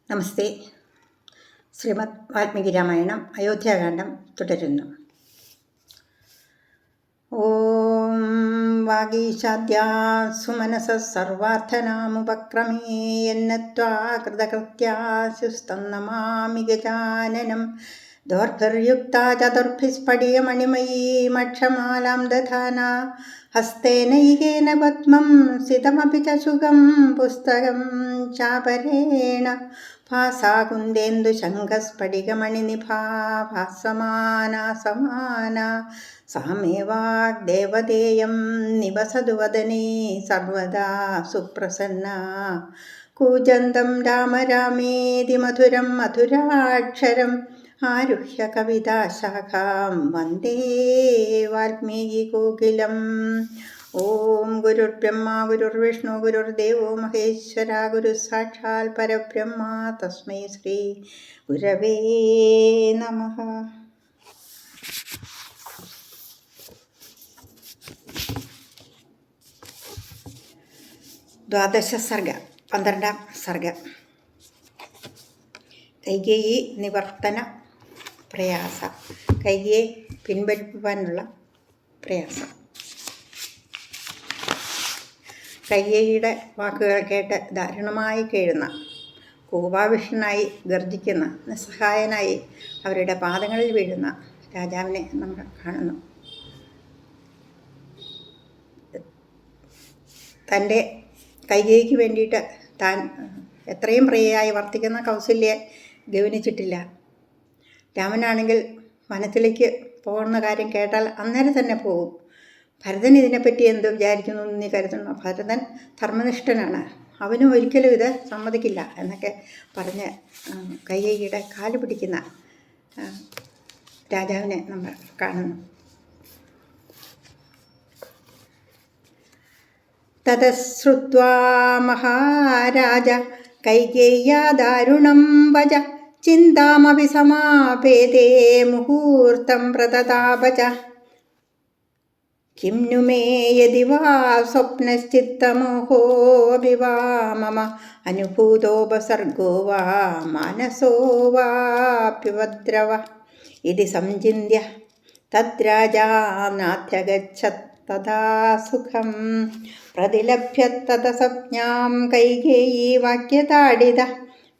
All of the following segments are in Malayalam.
നമസ്തേ. ശ്രീമദ് വാൽമീകി രാമായണം അയോധ്യാകാന്ഡം തുടരുന്നു. ഓം വാഗീശാദ്യാ സുമനസ സർവാർത്ഥനാമുപക്രമേ യന്നത്വാ കൃതകൃത്യാസ്യുസ്തം നമാമി ഗജാനനം. ദോർഭിർയുക്താ ചതുർഭിസ്ഫടികമണിമയീമക്ഷമാലാം ദധാന ഹസ്തേനൈകേന പദ്മം സിതമപി ച ശുകം പുസ്തകം ചാപരേണ ഭാസാകുന്ദേന്ദുശങ്കസ്ഫടികമണിനിഭാ ഭാസമാനാ സമാനാ സാമേവാഗ്ദേവതേയം നിവസതു വദനേ സർവദാ സുപ്രസന്ന. കൂജന്തം രാമ രാമേതി മധുരം മധുരാക്ഷരം ആരുഹ്യ കവിതാശാഖാം വന്ദേ വാൽമീകികോകിലം. ഓം ഗുരുർബ്രഹ്മ ഗുരുർവിഷ്ണു ഗുരുർദേവോ മഹേശ്വര ഗുരു സാക്ഷാൽ പരബ്രഹ്മ തസ്മൈ ശ്രീ ഗുരവേ നമഃ. ദ്വാദശ സർഗ 12ാം സർഗ. കൈകേയി നിവർത്തന പ്രയാസം. കൈകേയെ പിൻവലിക്കുവാനുള്ള പ്രയാസം. കൈകേയിയുടെ വാക്കുകൾ കേട്ട് ദാരുണമായി കേഴുന്ന, കോപാവിഷ്ടനായി ഗർജിക്കുന്ന, നിസ്സഹായനായി അവരുടെ പാദങ്ങളിൽ വീഴുന്ന രാജാവിനെ നമ്മൾ കാണുന്നു. തൻ്റെ കൈകേയിക്ക് വേണ്ടിയിട്ട് താൻ എത്രയും പ്രിയയായി വർത്തിക്കുന്ന കൗസല്യെ ഗൗനിച്ചിട്ടില്ല. രാമനാണെങ്കിൽ വനത്തിലേക്ക് പോകുന്ന കാര്യം കേട്ടാൽ അന്നേരം തന്നെ പോകും. ഭരതൻ ഇതിനെപ്പറ്റി എന്ത് വിചാരിക്കുന്നു എന്ന് നീ കരുതുന്നു? ഭരതൻ ധർമ്മനിഷ്ഠനാണ്, അവനും ഒരിക്കലും ഇത് സമ്മതിക്കില്ല എന്നൊക്കെ പറഞ്ഞ് കൈകേയിയുടെ കാല് പിടിക്കുന്ന രാജാവിനെ നമ്മൾ കാണുന്നു. തതശ്രുത്വാ മഹാരാജ കൈകേയ്യാ ദാരുണം വച ചിന്താമപി സമാപേതേ മുഹൂർത്തം പ്രതതാപച. കിം नु मे यदि वा स्वप्नश्चित्तमोहोऽपि वा मम അനുഭൂതോപസർഗോ വാ മാനസോ വാപ്യുപദ്രവഃ ഇതി സംചിന്യ തദ്രാജാ നാത്യഗച്ഛത് തഥാ സുഖം പ്രതിലഭ്യ തതസഞ്ജ്ഞാം കൈകേയീ വാക്യതാഡിത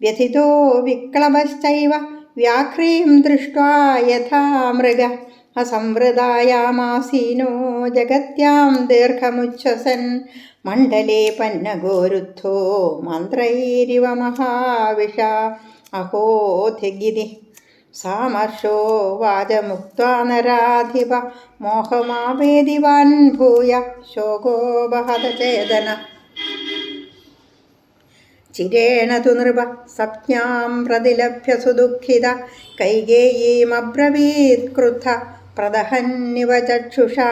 വ്യഥിതോ വിക്ലവശ്ചൈവ വ്യാഘ്രീം ദൃഷ്ട്വാ യഥാ മൃഗ അസംവൃതായാമാസീനോ ജഗത്യാം ദീർഘമുച്ഛ്വസൻ മണ്ഡലേ പന്നഗോരുദ്ധോ മന്ത്രൈരിവ മഹാവിഷ അഹോധിഗിതി സാമർഷോ വാചമുക്ത്വാ നരാധിപ മോഹമാവേദിവാൻ ഭൂയ ശോകോപഹതചേതന ചിരേണ തു നൃപ സപ്ജ്ഞാം പ്രതിലഭ്യ സുദുഃഖിത കൈകേയീമബ്രവീത് ക്രുദ്ധ പ്രദഹന്നിവ ചക്ഷുഷാ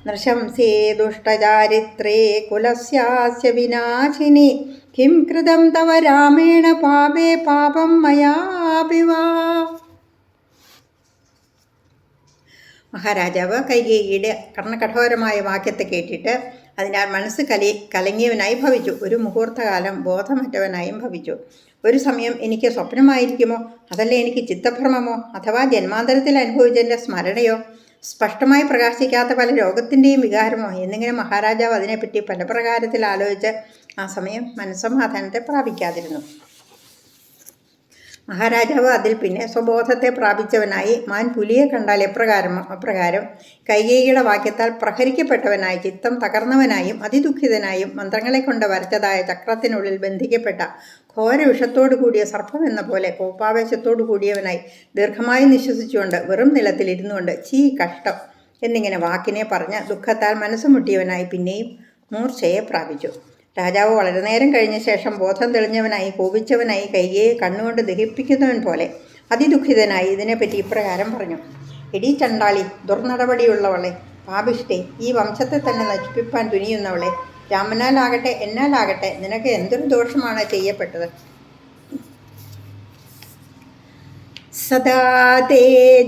നൃശംസേ ദുഷ്ടചാരിത്രേ കുലസ്യാസ്യ വിനാശിനി കിം കൃതം തവ രാമേണ പാപേ പാപം മയാപി വാ. മഹാരാജാവ് കൈകേയിയുടെ കർണകഠോരമായ വാക്യത്തെ കേട്ടിട്ട് അതിനാൽ മനസ്സ് കലങ്ങിയവനായി ഭവിച്ചു. ഒരു മുഹൂർത്തകാലം ബോധമറ്റവനായും ഭവിച്ചു. ഒരു സമയം എനിക്ക് സ്വപ്നമായിരിക്കുമോ, അതല്ല എനിക്ക് ചിത്തഭ്രമമോ, അഥവാ ജന്മാന്തരത്തിൽ അനുഭവിച്ചതിൻ്റെ സ്മരണയോ, സ്പഷ്ടമായി പ്രകാശിക്കാത്ത പല രോഗത്തിൻ്റെയും വികാരമോ എന്നിങ്ങനെ മഹാരാജാവ് അതിനെപ്പറ്റി പല പ്രകാരത്തിൽ ആലോചിച്ച് ആ സമയം മനസ്സമാധാനത്തെ പ്രാപിക്കാതിരുന്നു. മഹാരാജാവ് അതിൽ പിന്നെ സ്വബോധത്തെ പ്രാപിച്ചവനായി മാൻ പുലിയെ കണ്ടാൽ അപ്രകാരം കൈകേയിയുടെ വാക്യത്താൽ പ്രഹരിക്കപ്പെട്ടവനായി ചിത്തം തകർന്നവനായും അതിദുഃഖിതനായും മന്ത്രങ്ങളെ കൊണ്ട് വരച്ചതായ ചക്രത്തിനുള്ളിൽ ബന്ധിക്കപ്പെട്ട ഘോര വിഷത്തോടു കൂടിയ സർപ്പം എന്ന പോലെ കോപാവേശത്തോടു കൂടിയവനായി ദീർഘമായി നിശ്വസിച്ചുകൊണ്ട് വെറും നിലത്തിലിരുന്നുകൊണ്ട് ചീ കഷ്ടം എന്നിങ്ങനെ വാക്കിനെ പറഞ്ഞ് ദുഃഖത്താൽ മനസ്സുമുട്ടിയവനായി പിന്നെയും മൂർച്ഛയെ പ്രാപിച്ചു. രാജാവ് വളരെ നേരം കഴിഞ്ഞ ശേഷം ബോധം തെളിഞ്ഞവനായി കോപിച്ചവനായി കൈകേയെ കണ്ണുകൊണ്ട് ദഹിപ്പിക്കുന്നവൻ പോലെ അതിദുഃഖിതനായി ഇതിനെപ്പറ്റി ഇപ്രകാരം പറഞ്ഞു. എടീ ചണ്ടാളി, ദുർനടപടിയുള്ളവളെ, പാപിഷ്ടെ, ഈ വംശത്തെ തന്നെ നശിപ്പിപ്പാൻ തുനിയുന്നവളെ, രാമനാലാകട്ടെ എന്നാലാകട്ടെ നിനക്ക് എന്തൊരു ദോഷമാണ് ചെയ്യപ്പെട്ടത്? സദാ തേ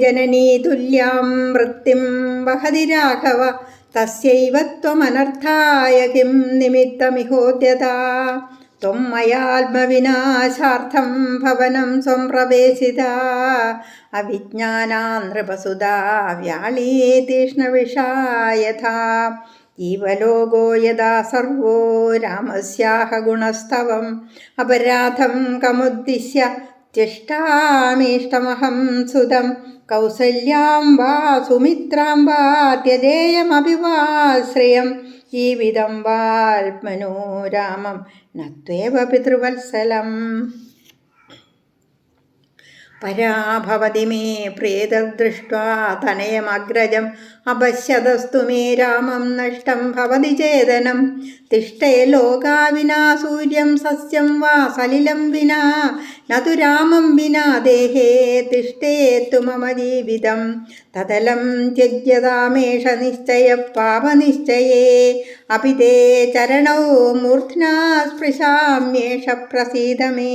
ജനനീ തുല്യാം വൃത്തിം വഹതി രാഘവ തസ്യൈവ ത്വമനർത്ഥായ കിം നിമിത്തമിഹോദ്യതാ ത്വം മയാത്മവിനാശാർത്ഥം ഭവനം സ്വം പ്രവേശിത അവിജ്ഞാനാ നൃപസുതാ വ്യാളീ തീഷ്ണവിഷായഥാ ജീവലോകോ യഥാ സർവോ രാമസ്യാഹ ഗുണസ്തവം അപരാധം കമുദ്ദിശ്യ തിഷ്ഠാമീഷ്ടമഹം സുതം കൗസല്യാം വാ സുമിത്രാം വാ ത്യജേയമഭിവാശ്രയം ജീവിതം വാത്മനോ രാമം നത്വേവ പിതൃവത്സലം പരാഭവതി മേ പ്രിയതദൃഷ്ട്വാ തനയമഗ്രജം അപശ്യതസ്തു മേ രാമം നഷ്ടം ഭവതി ചേതനം തിഷ്ഠേ ലോകാ വിനാ സൂര്യം സസ്യം വാ സലിലം വിനാ നതു രാമം വിനാ ദേഹേ തിഷ്ഠേത്തു മമ ജീവിതം തദലം ത്യജ്യതാമേഷ നിശ്ചയ പാപനിശ്ചയേ അപി തേ ചരണൗ മൂർധ്നാ സ്പൃശാമ്യേഷ പ്രസീദ മേ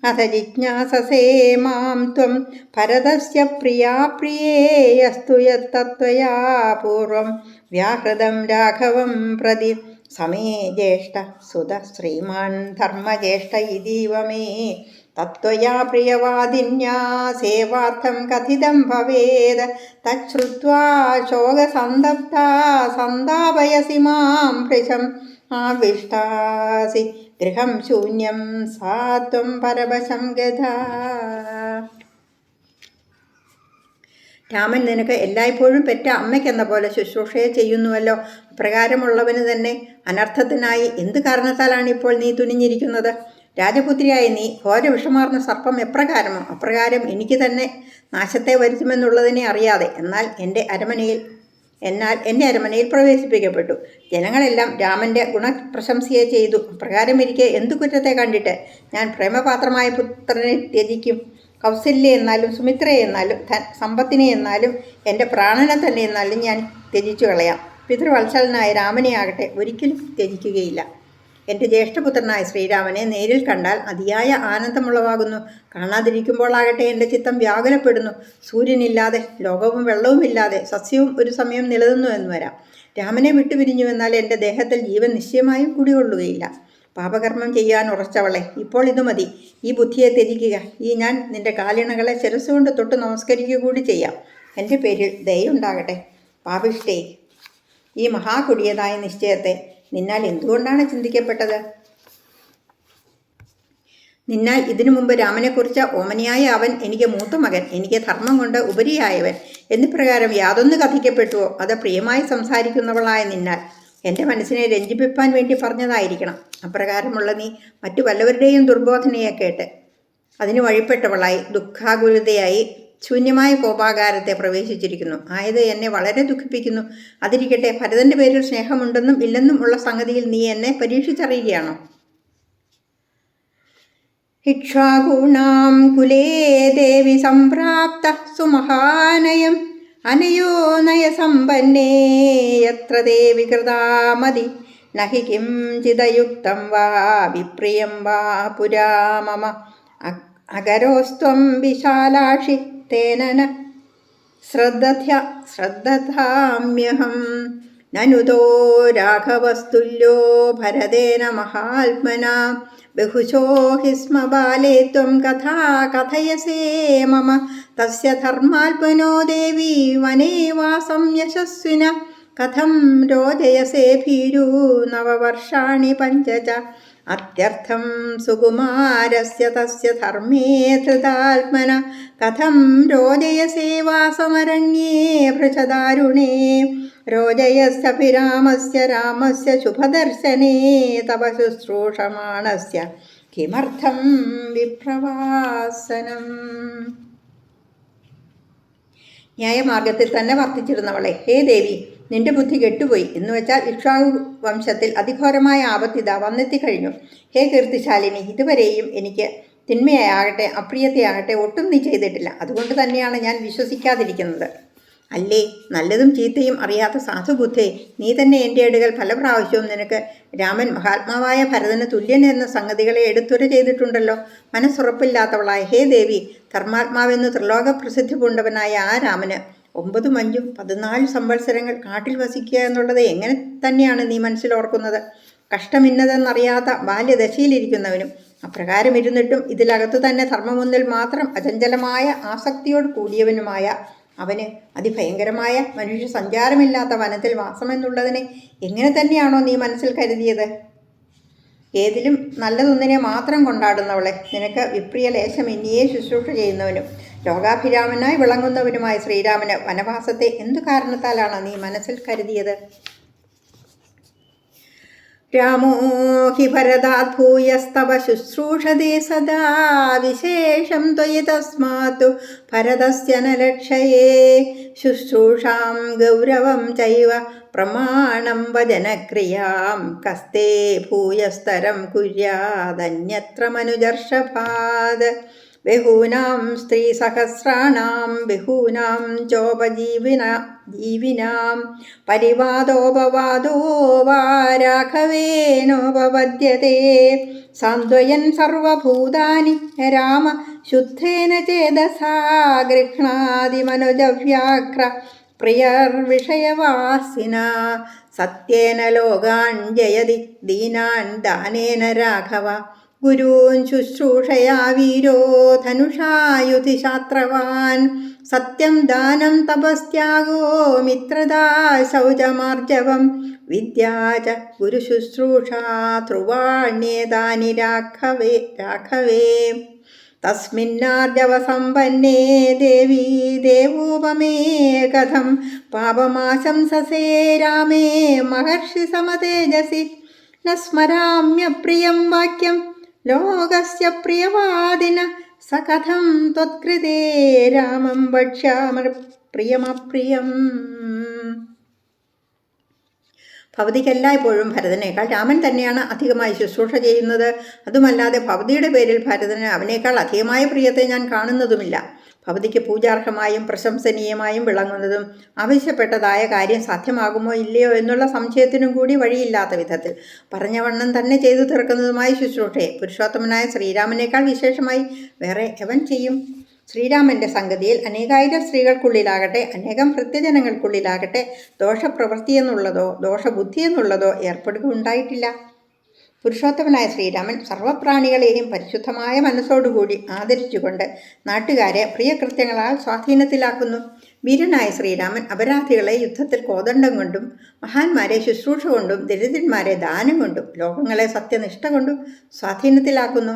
അഥ ജിജ്ഞാസസേ മാം ത്വം ഭരതസ്യ പ്രിയാ പ്രിയേയസ്തു യത്തത്വയാ പൂർവം വ്യാഹൃതം രാഘവം പ്രതി സമേ ജ്യേഷ്ഠ സുത ശ്രീമാൻ ധർമ്മജ്യേഷ്ഠ ഇതീവ മേ തത്വയാ പ്രിയവാദിന്യാ സേവാർത്ഥം കഥിതം ഭവേത് തച്ഛ്രുത്വാ ശോകസന്തപ്താ സന്താപയസി മാം ഭൃശം ആവിഷ്ടാസി ഗൃഹം ശൂന്യം സാ ത്വം പരവശം ഗതാ. രാമൻ നിനക്ക് എല്ലായ്പ്പോഴും പെറ്റ അമ്മയ്ക്കെന്ന പോലെ ശുശ്രൂഷയെ ചെയ്യുന്നുവല്ലോ. അപ്രകാരമുള്ളവന് തന്നെ അനർത്ഥത്തിനായി എന്ത് കാരണത്താലാണ് ഇപ്പോൾ നീ തുനിഞ്ഞിരിക്കുന്നത്? രാജപുത്രിയായ നീ ഘോര വിഷമാർന്ന സർപ്പം എപ്രകാരമോ അപ്രകാരം എനിക്ക് തന്നെ നാശത്തെ വരുത്തുമെന്നുള്ളതിനെ അറിയാതെ എന്നാൽ എൻ്റെ അരമനയിൽ പ്രവേശിപ്പിക്കപ്പെട്ടു. ജനങ്ങളെല്ലാം രാമൻ്റെ ഗുണപ്രശംസയെ ചെയ്തു. അപ്രകാരം ഇരിക്കെ എന്തു കുറ്റത്തെ കണ്ടിട്ട് ഞാൻ പ്രേമപാത്രമായ പുത്രനെ ത്യജിക്കും? കൗസല്യെ എന്നാലും സുമിത്രയെ എന്നാലും സമ്പത്തിനെ എന്നാലും എൻ്റെ പ്രാണനെ തന്നെ എന്നാലും ഞാൻ ത്യജിച്ചു കളയാം. പിതൃവത്സലനായ രാമനെ ആകട്ടെ ഒരിക്കലും ത്യജിക്കുകയില്ല. എൻ്റെ ജ്യേഷ്ഠപുത്രനായ ശ്രീരാമനെ നേരിൽ കണ്ടാൽ അതിയായ ആനന്ദമുളവാകുന്നു. കാണാതിരിക്കുമ്പോഴാകട്ടെ എൻ്റെ ചിത്തം വ്യാകുലപ്പെടുന്നു. സൂര്യനില്ലാതെ ലോകവും വെള്ളവുമില്ലാതെ സസ്യവും ഒരു സമയം നിലനിന്നു എന്ന് വരാം. രാമനെ വിട്ടുപിരിഞ്ഞുവെന്നാൽ എൻ്റെ ദേഹത്തിൽ ജീവൻ നിശ്ചയമായും കുടികൊള്ളുകയില്ല. പാപകർമ്മം ചെയ്യാൻ ഉറച്ചവളെ, ഇപ്പോൾ ഇത് മതി. ഈ ബുദ്ധിയെ ത്യജിക്കുക. ഞാൻ നിൻ്റെ കാലിണകളെ ശിരസ്സുകൊണ്ട് തൊട്ട് നമസ്കരിക്കുക കൂടി ചെയ്യാം. എൻ്റെ പേരിൽ ദയുണ്ടാകട്ടെ. പാപിഷ്ടേ, ഈ മഹാകൊടിയതായ നിശ്ചയത്തെ നിന്നാൽ എന്തുകൊണ്ടാണ് ചിന്തിക്കപ്പെട്ടത്? നിന്നാൽ ഇതിനു മുമ്പ് രാമനെക്കുറിച്ച് ഓമനിയായ അവൻ എനിക്ക് മൂത്ത മകൻ, എനിക്ക് ധർമ്മം കൊണ്ട് ഉപരിയായവൻ എന്നിപ്രകാരം യാതൊന്ന് കഥിക്കപ്പെട്ടുവോ? അത് പ്രിയമായി സംസാരിക്കുന്നവളായ നിന്നാൽ എൻ്റെ മനസ്സിനെ രഞ്ജിപ്പിപ്പാൻ വേണ്ടി പറഞ്ഞതായിരിക്കണം. അപ്രകാരമുള്ള നീ മറ്റു വല്ലവരുടെയും ദുർബോധനയെ കേട്ട് അതിന് വഴിപ്പെട്ടവളായി ദുഃഖാകുലതയായി ശൂന്യമായ കോപാകാരത്തെ പ്രവേശിച്ചിരിക്കുന്നു. ആയത് എന്നെ വളരെ ദുഃഖിപ്പിക്കുന്നു. അതിരിക്കട്ടെ, ഭരതൻ്റെ പേരിൽ സ്നേഹമുണ്ടെന്നും ഇല്ലെന്നും ഉള്ള സംഗതിയിൽ നീ എന്നെ പരീക്ഷിച്ചറിയുകയാണോ? ഇക്ഷ്വാകൂണാം കുലേ ദേവി സംപ്രാപ്ത സുമഹാനയം അനയോ നയസമ്പന്നേ യത്ര ദേവി കൃതാമതി നഹി കിം ചിദയുക്തം വാ വിപ്രിയം വാ പുരാ മമ അകരോസ്ത്വം വിശാലാക്ഷി തേന ശ്രദ്ധാമ്യഹം നനുതോ രാഘവസ്തുല്യോ ഭരതേന മഹാത്മന ബഹുശോ ഹി സ്മ ബാലേ ത്വം കഥാ കഥയസേ മമ തസ്യ ധർമാത്മനോ ദേവി വനേ വാസം യശസ്വിന കഥം രോജയസേ ഭീരു നവവർഷാണി പഞ്ച ച അത്യർത്ഥം സുകുമാരസ്യ തസ്യ ധർമ്മേ ധൃതാത്മന കഥം രോജയസേ വാസമരണ്യേ ഭൃശദാരുണേ രോജയസ്യഭിരാമസ്യ രാമസ്യ ശുഭദർശനേ തവ ശുശ്രൂഷമാണസ്യ കിമർത്ഥം വിപ്രവാസനം. ന്യായമാർഗത്തിൽ തന്നെ വർത്തിച്ചിരുന്നവളെ, ഹേ ദേവി, നിന്റെ ബുദ്ധി കെട്ടുപോയി എന്ന് വെച്ചാൽ ഇക്ഷ്വാകു വംശത്തിൽ അതിഘോരമായ ആപത്തിത വന്നെത്തിക്കഴിഞ്ഞു. ഹേ കീർത്തിശാലിനി, ഇതുവരെയും എനിക്ക് തിന്മയാകട്ടെ അപ്രിയത്തെയാകട്ടെ ഒട്ടും നീ ചെയ്തിട്ടില്ല. അതുകൊണ്ട് തന്നെയാണ് ഞാൻ വിശ്വസിക്കാതിരിക്കുന്നത്. അല്ലേ, നല്ലതും ചീത്തയും അറിയാത്ത സാധുബുദ്ധേ, നീ തന്നെ എൻ്റെ അടുക്കൽ പല പ്രാവശ്യവും നിനക്ക് രാമൻ മഹാത്മാവായ ഭരതന് തുല്യൻ എന്ന സംഗതികളെ എടുത്തുര ചെയ്തിട്ടുണ്ടല്ലോ. മനസ്സുറപ്പില്ലാത്തവളായ ഹേ ദേവി, ധർമാത്മാവെന്ന് ത്രിലോക പ്രസിദ്ധി പൂണ്ടവനായ ആ രാമന് 9 മഞ്ചും 14 സംവത്സരങ്ങൾ കാട്ടിൽ വസിക്കുക എന്നുള്ളത് എങ്ങനെ തന്നെയാണ് നീ മനസ്സിലോർക്കുന്നത്? കഷ്ടമിന്നതെന്നറിയാത്ത ബാല്യദശയിലിരിക്കുന്നവനും. അപ്രകാരം ഇരുന്നിട്ടും ഇതിലകത്തു തന്നെ ധർമ്മമൊന്നിൽ മാത്രം അചഞ്ചലമായ ആസക്തിയോട് കൂടിയവനുമായ അവന് അതിഭയങ്കരമായ മനുഷ്യ സഞ്ചാരമില്ലാത്ത വനത്തിൽ വാസമെന്നുള്ളതിനെ എങ്ങനെ തന്നെയാണോ നീ മനസ്സിൽ കരുതിയത്? ഏതിലും നല്ലതൊന്നിനെ മാത്രം കൊണ്ടാടുന്നവളെ, നിനക്ക് വിപ്രിയ ലേശം ഇനിയെ ശുശ്രൂഷ ചെയ്യുന്നവനും ലോകാഭിരാമനായി വിളങ്ങുന്നവനുമായ ശ്രീരാമന് വനവാസത്തെ എന്തു കാരണത്താലാണ് നീ മനസ്സിൽ കരുതിയത്? രാമോ ഹി ഭരതാത് ഭൂയസ്തവ ശുശ്രൂഷതേ സദാ വിശേഷം ത്വയി തസ്മാത്തു ഭരതസ്യ ന ലക്ഷയേ ശുശ്രൂഷാം ഗൗരവം ചൈവ പ്രമാണം വചനക്രിയാം കസ്തേ ഭൂയസ്തരം കുര്യാദന്യത്ര മനുജർഷഭാത് ബഹൂനാം സ്ത്രീസഹസ്രാണാം ബഹൂനാം ചോപജീവിനാം പരിവാദോപവാദോ വാ രാഘവേനോപപദ്യത്തെ സാന്ത്വയൻ സർവഭൂതാനി രാമ ശുദ്ധേന ചേതസാ ഗൃഹ്ണാതി മനോജവ്യാഘ്ര പ്രിയർവിഷയവാസിന സത്യേന ലോകാൻ ജയതി ദീനാൻ ദാനേന രാഘവ ഗുരൂൻ ശുശ്രൂഷയാ വീരോ ധനുഷായുധി ശാസ്ത്രവാൻ സത്യം ദാനം തപസ്ത്യാഗോ മിത്രദാ ശൗചമാർജവം വിദ്യാച ഗുരുശുശ്രൂഷ ധ്രുവാണ്യേതാനി രാഘവേ തസ്മിന്നാർജവസമ്പന്നേ ദേവീ ദേവോപമേ കഥം പാപമാശംസസേ രാമേ മഹർഷി സമതേജസി ന സ്മരാമ്യപ്രിയം വാക്യം ലോകസ്യ പ്രിയവാദിന സ കഥം ത്വത്കൃതേ രാമം വക്ഷ്യാമർ പ്രിയമപ്രിയം. ഭവതിക്കെല്ലായ്പ്പോഴും ഭരതനേക്കാൾ രാമൻ തന്നെയാണ് അധികമായി ശുശ്രൂഷ ചെയ്യുന്നത്. അതുമല്ലാതെ ഭവതിയുടെ പേരിൽ ഭരതന് അവനേക്കാൾ അധികമായ പ്രിയത്തെ ഞാൻ കാണുന്നതുമില്ല. ഭവതിക്ക് പൂജാർഹമായും പ്രശംസനീയമായും വിളങ്ങുന്നതും ആവശ്യപ്പെട്ടതായ കാര്യം സാധ്യമാകുമോ ഇല്ലയോ എന്നുള്ള സംശയത്തിനും കൂടി വഴിയില്ലാത്ത വിധത്തിൽ പറഞ്ഞവണ്ണം തന്നെ ചെയ്തു തീർക്കുന്നതുമായ ശുശ്രൂഷയെ പുരുഷോത്തമനായ ശ്രീരാമനേക്കാൾ വിശേഷമായി വേറെ എവൻ ചെയ്യും? ശ്രീരാമൻ്റെ സംഗതിയിൽ അനേകായിരം സ്ത്രീകൾക്കുള്ളിലാകട്ടെ അനേകം ഭൃത്യജനങ്ങൾക്കുള്ളിലാകട്ടെ ദോഷപ്രവൃത്തിയെന്നുള്ളതോ ദോഷബുദ്ധിയെന്നുള്ളതോ ഏർപ്പെടുകയുണ്ടായിട്ടില്ല. പുരുഷോത്തമനായ ശ്രീരാമൻ സർവപ്രാണികളെയും പരിശുദ്ധമായ മനസ്സോടുകൂടി ആദരിച്ചുകൊണ്ട് നാട്ടുകാരെ പ്രിയകൃത്യങ്ങളാൽ സ്വാധീനത്തിലാക്കുന്നു. വീരനായ ശ്രീരാമൻ അപരാധികളെ യുദ്ധത്തിൽ കോദണ്ഡം കൊണ്ടും മഹാന്മാരെ ശുശ്രൂഷ കൊണ്ടും ദരിദ്രന്മാരെ ദാനം കൊണ്ടും ലോകങ്ങളെ സത്യനിഷ്ഠ കൊണ്ടും സ്വാധീനത്തിലാക്കുന്നു.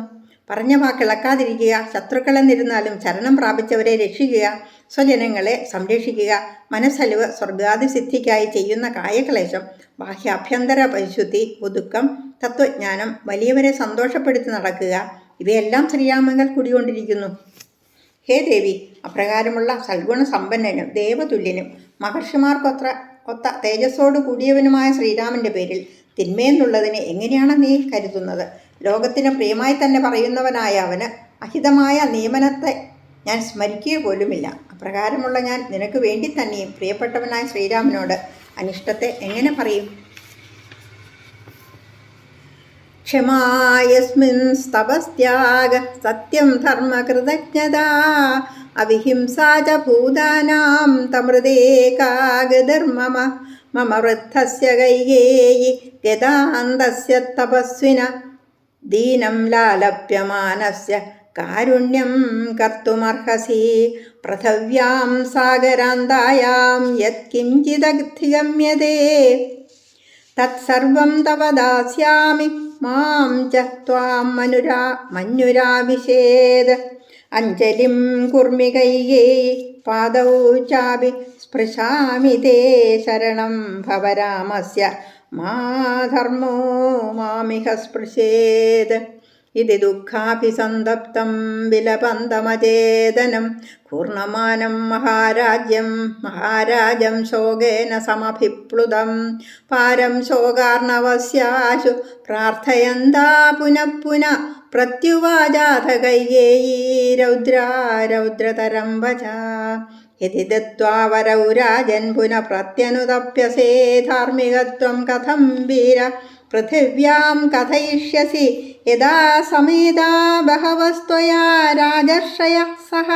പറഞ്ഞ വാക്കിളക്കാതിരിക്കുക, ശത്രുക്കളെന്നിരുന്നാലും ശരണം പ്രാപിച്ചവരെ രക്ഷിക്കുക, സ്വജനങ്ങളെ സംരക്ഷിക്കുക, മനസ്സലിവ് സ്വർഗാദി സിദ്ധിക്കായി ചെയ്യുന്ന കായക്ലേശം, ബാഹ്യാഭ്യന്തര പരിശുദ്ധി, ഒതുക്കം, തത്വജ്ഞാനം, വലിയവരെ സന്തോഷപ്പെടുത്തി നടക്കുക, ഇവയെല്ലാം ശ്രീരാമങ്ങൾ കുടികൊണ്ടിരിക്കുന്നു. ഹേ ദേവി, അപ്രകാരമുള്ള സൽഗുണ സമ്പന്നനും ദേവതുല്യനും മഹർഷിമാർക്കൊത്ത തേജസ്സോടു കൂടിയവനുമായ ശ്രീരാമൻ്റെ പേരിൽ തിന്മയെന്നുള്ളതിനെ എങ്ങനെയാണ് നീ കരുതുന്നത്? ലോകത്തിന് പ്രിയമായി തന്നെ പറയുന്നവനായ അവന് അഹിതമായ നിയമനത്തെ ഞാൻ സ്മരിക്കുക പോലുമില്ല. അപ്രകാരമുള്ള ഞാൻ നിനക്ക് വേണ്ടി തന്നെയും പ്രിയപ്പെട്ടവനായ ശ്രീരാമനോട് അനിഷ്ടത്തെ എങ്ങനെ പറയും? ക്ഷമായസ്മിൻ തപസ്ത്യാഗ സത്യം ധർമ്മകൃതജ്ഞത അവിഹിംസാ ച ഭൂതാനാം തമൃതേകാഗധർമ്മമ മമ വൃദ്ധസ്യ കൈകേയി ഗതാന്തസ്യ തപസ്വിന ദീനം ലാലപ്യമാനസ്യ കാരുണ്യം കർത്തുമർഹസി പൃഥിവ്യാം സാഗരാന്തായാം യത്കിഞ്ചിദധിഗമ്യതേ തത്സർവം തവ ദാസ്യാമി മാം ച ത്വാം മഞ്ഞുരാഭിഷേദ അഞ്ജലിം കുർമി കൈകേയി പാദൗ ചാപി സ്പൃശാമി തേ ശരണം ഭവരാമസ്യ മാ ധർമ്മോ മാമിഹ സ്പൃശേത് ഇതി ദുഃഖാഭിസന്തപ്തം വിലപന്തമചേതനം കൂർണമാനം മഹാരാജം ശോകേന സമഭിപ്ലുതം പാരം ശോകാർണവസ്യാശു പ്രാർത്ഥയന്താ പുനഃ പ്രത്യുവാചാഥ കൈകേയീ രൗദ്രതരം വച യതി ദത്വാ വരൗ രാജൻ പുനഃ പ്രത്യനുതപ്യസേ ധാർമ്മികത്വം കഥം വീര പൃഥിവ്യാം കഥയിഷ്യസി യഥാ സമേതാ ബഹവസ്ത്വയാ രാജർഷയഃ സഹ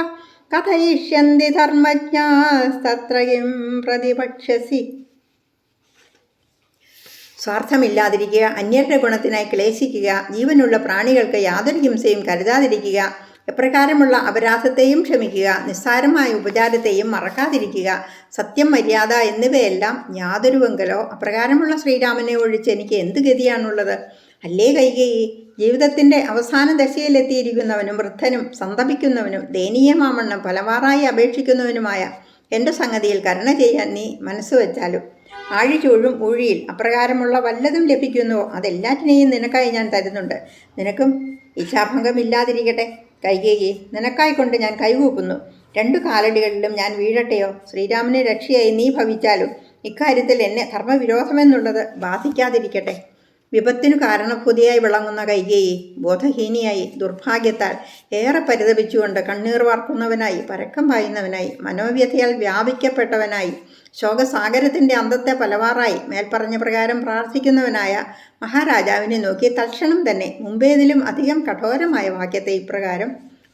കഥയിഷ്യന്തി ധർമ്മജ്ഞാസ്തത്ര കിം പ്രതിപക്ഷ്യസി. സ്വാർത്ഥമില്ലാതിരിക്കുക, അന്യരുടെ ഗുണത്തിനായി ക്ലേശിക്കുക, ജീവനുള്ള പ്രാണികൾക്ക് യാതൊരു ഹിംസയും കരുതാതിരിക്കുക, എപ്രകാരമുള്ള അപരാധത്തെയും ക്ഷമിക്കുക, നിസ്സാരമായ ഉപചാരത്തെയും മറക്കാതിരിക്കുക, സത്യം, മര്യാദ എന്നിവയെല്ലാം യാതൊരുവെങ്കിലോ അപ്രകാരമുള്ള ശ്രീരാമനെ ഒഴിച്ച് എനിക്ക് എന്ത് ഗതിയാണുള്ളത്? അല്ലേ കൈകേയി, ജീവിതത്തിൻ്റെ അവസാന ദശയിലെത്തിയിരിക്കുന്നവനും വൃദ്ധനും സന്തപിക്കുന്നവനും ദയനീയമാവണ്ണം പലവാറായി അപേക്ഷിക്കുന്നവനുമായ എൻ്റെ സംഗതിയിൽ കരുണ ചെയ്യാൻ നീ മനസ്സ് വെച്ചാലും ആഴിചൂഴും ഊഴിയിൽ അപ്രകാരമുള്ള വല്ലതും ലഭിക്കുന്നുവോ അതെല്ലാറ്റിനെയും നിനക്കായി ഞാൻ തരുന്നുണ്ട്. നിനക്കും ഇച്ഛാഭംഗമില്ലാതിരിക്കട്ടെ കൈകേയി. നിനക്കായിക്കൊണ്ട് ഞാൻ കൈകൂപ്പുന്നു. 2 കാലടികളിലും ഞാൻ വീഴട്ടെയോ? ശ്രീരാമനെ രക്ഷയായി നീ ഭവിച്ചാലും ഇക്കാര്യത്തിൽ എന്നെ ധർമ്മവിരോധമെന്നുള്ളത് ബാധിക്കാതിരിക്കട്ടെ. വിപത്തിനു കാരണഭൂതിയായി വിളങ്ങുന്ന കൈകേയി ബോധഹീനിയായി ദുർഭാഗ്യത്താൽ ഏറെ പരിതപിച്ചുകൊണ്ട് കണ്ണീർ വാർക്കുന്നവനായി, പരക്കം പായുന്നവനായി, മനോവ്യഥയാൽ വ്യാപിക്കപ്പെട്ടവനായി, ശോകസാഗരത്തിൻ്റെ അന്തത്തെ പലവാറായി മേൽപ്പറഞ്ഞ പ്രകാരം പ്രാർത്ഥിക്കുന്നവനായ മഹാരാജാവിനെ നോക്കി തൽക്ഷണം തന്നെ മുമ്പേതിലും അധികം കഠോരമായ വാക്യത്തെ ഇപ്രകാരം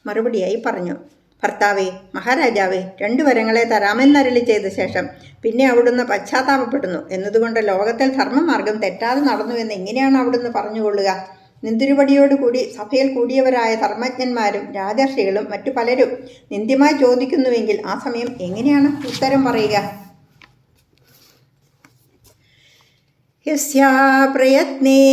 മറുപടിയായി പറഞ്ഞു. ഭർത്താവേ, മഹാരാജാവേ, 2 വരങ്ങളെ തരാമെന്നരുളി ചെയ്ത ശേഷം പിന്നെ അവിടുന്ന് പശ്ചാത്താപപ്പെടുന്നു എന്നതുകൊണ്ട് ലോകത്തിൽ ധർമ്മമാർഗം തെറ്റാതെ നടന്നു എന്ന് എങ്ങനെയാണ് അവിടുന്ന് പറഞ്ഞുകൊള്ളുക? നിന്തിരുപടിയോടുകൂടി സഭയിൽ കൂടിയവരായ ധർമ്മജ്ഞന്മാരും രാജർഷികളും മറ്റു പലരും നിന്ദ്യമായി ചോദിക്കുന്നുവെങ്കിൽ ആ സമയം എങ്ങനെയാണ് ഉത്തരം പറയുക? യസ്യാ പ്രയത്നേ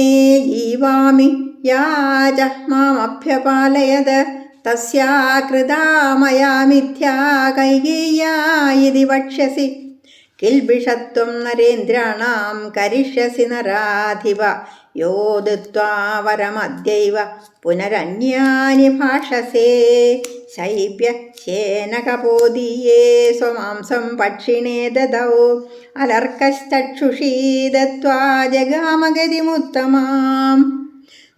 ജീവാമി യാച മാമഭ്യപാലയത് തസ്യാ കൃതാ മയാ മിഥ്യാ കൈകേയ്യാ ഇതി വക്ഷ്യസി. കിൽബിഷത്വം നരേന്ദ്രാണാം കരിഷ്യസി നരാധിപ യോ ദത്വാ വരമദ്യൈവ പുനരന്യാനി ഭാഷസേ. ശൈബ്യ ശേനകപോദീയേ സ്വമാംസം പക്ഷിണേ ദദൗ അലർക്കശ്ചക്ഷുഷീ ദത്വാ ജഗാമഗതിമുത്തമാം.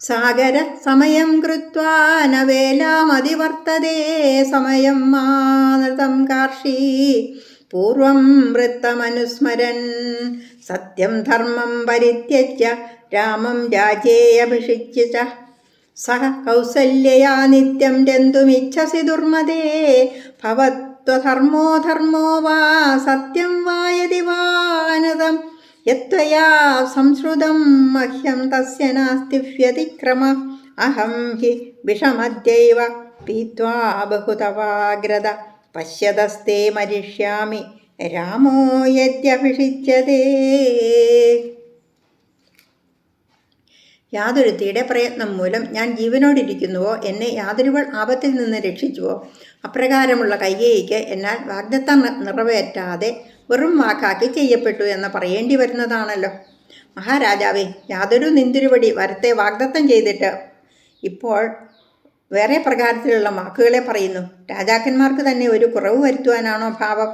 സാഗര സമയം കൃത്വാ നവേലാമതിവർത്തതേ സമയം മാനൃതം കാർഷീ പൂർവം വൃത്തമനുസ്മരൻ. സത്യം ധർമ്മം പരിത്യജ്യ രാമം രാജേയഭിഷിച്യ ച സഹ കൗസല്യയാ നിത്യം രന്തുമിച്ഛസി ദുർമദേ. ഭവത്വധർമ്മോ ധർമ്മോ വാ സത്യം വാ യദി വാനതം യത്വയാ സംശ്രുതം മഹ്യം തസ്യ നാസ്തി വ്യതിക്രമ. അഹം ഹി വിഷമദ്യൈവ പീത്വാ ബഹുതവാഗ്രത പശ്യതസ്തേ മരിഷ്യാമി രാമോ യദ്യഭിഷിച്യതേ. യാതൊരുത്തിയുടെ പ്രയത്നം മൂലം ഞാൻ ജീവനോടിരിക്കുന്നുവോ, എന്നെ യാതൊരുവൾ ആപത്തിൽ നിന്ന് രക്ഷിച്ചുവോ, അപ്രകാരമുള്ള കൈകേയിക്ക് എന്നാൽ വാഗ്ദത്തം നിറവേറ്റാതെ വെറും വാക്കാക്കി ചെയ്യപ്പെട്ടു എന്ന് പറയേണ്ടി വരുന്നതാണല്ലോ. മഹാരാജാവേ, യാതൊരു നിന്തിരുവടി വരത്തെ വാഗ്ദത്തം ചെയ്തിട്ട് ഇപ്പോൾ വേറെ പ്രകാരത്തിലുള്ള വാക്കുകളെ പറയുന്നു. രാജാക്കന്മാർക്ക് തന്നെ ഒരു കുറവ് വരുത്തുവാനാണോ ഭാവം?